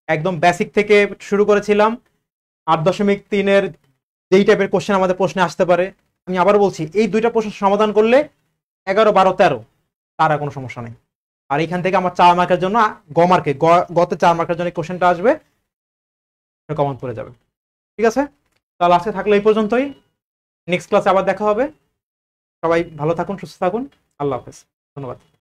একদম বেসিক থেকে শুরু করেছিলাম, 8.3-এর যেই টাইপের কোশ্চেন আমাদের প্রশ্নে আসতে পারে। আমি আবার বলছি, এই দুইটা প্রশ্ন সমাধান করলে 11, 12, 13 তার আর কোনো সমস্যা নেই। আর এখান থেকে আমার 4 মার্কের জন্য গ মার্কে গতে 4 মার্কের জন্য কোশ্চেনটা আসবে, কমন পড়ে যাবে। ঠিক আছে, তাহলে আজকে থাকলে এই পর্যন্তই। নেক্সট ক্লাসে আবার দেখা হবে। সবাই ভালো থাকুন, সুস্থ থাকুন। আল্লাহ হাফেজ, ধন্যবাদ।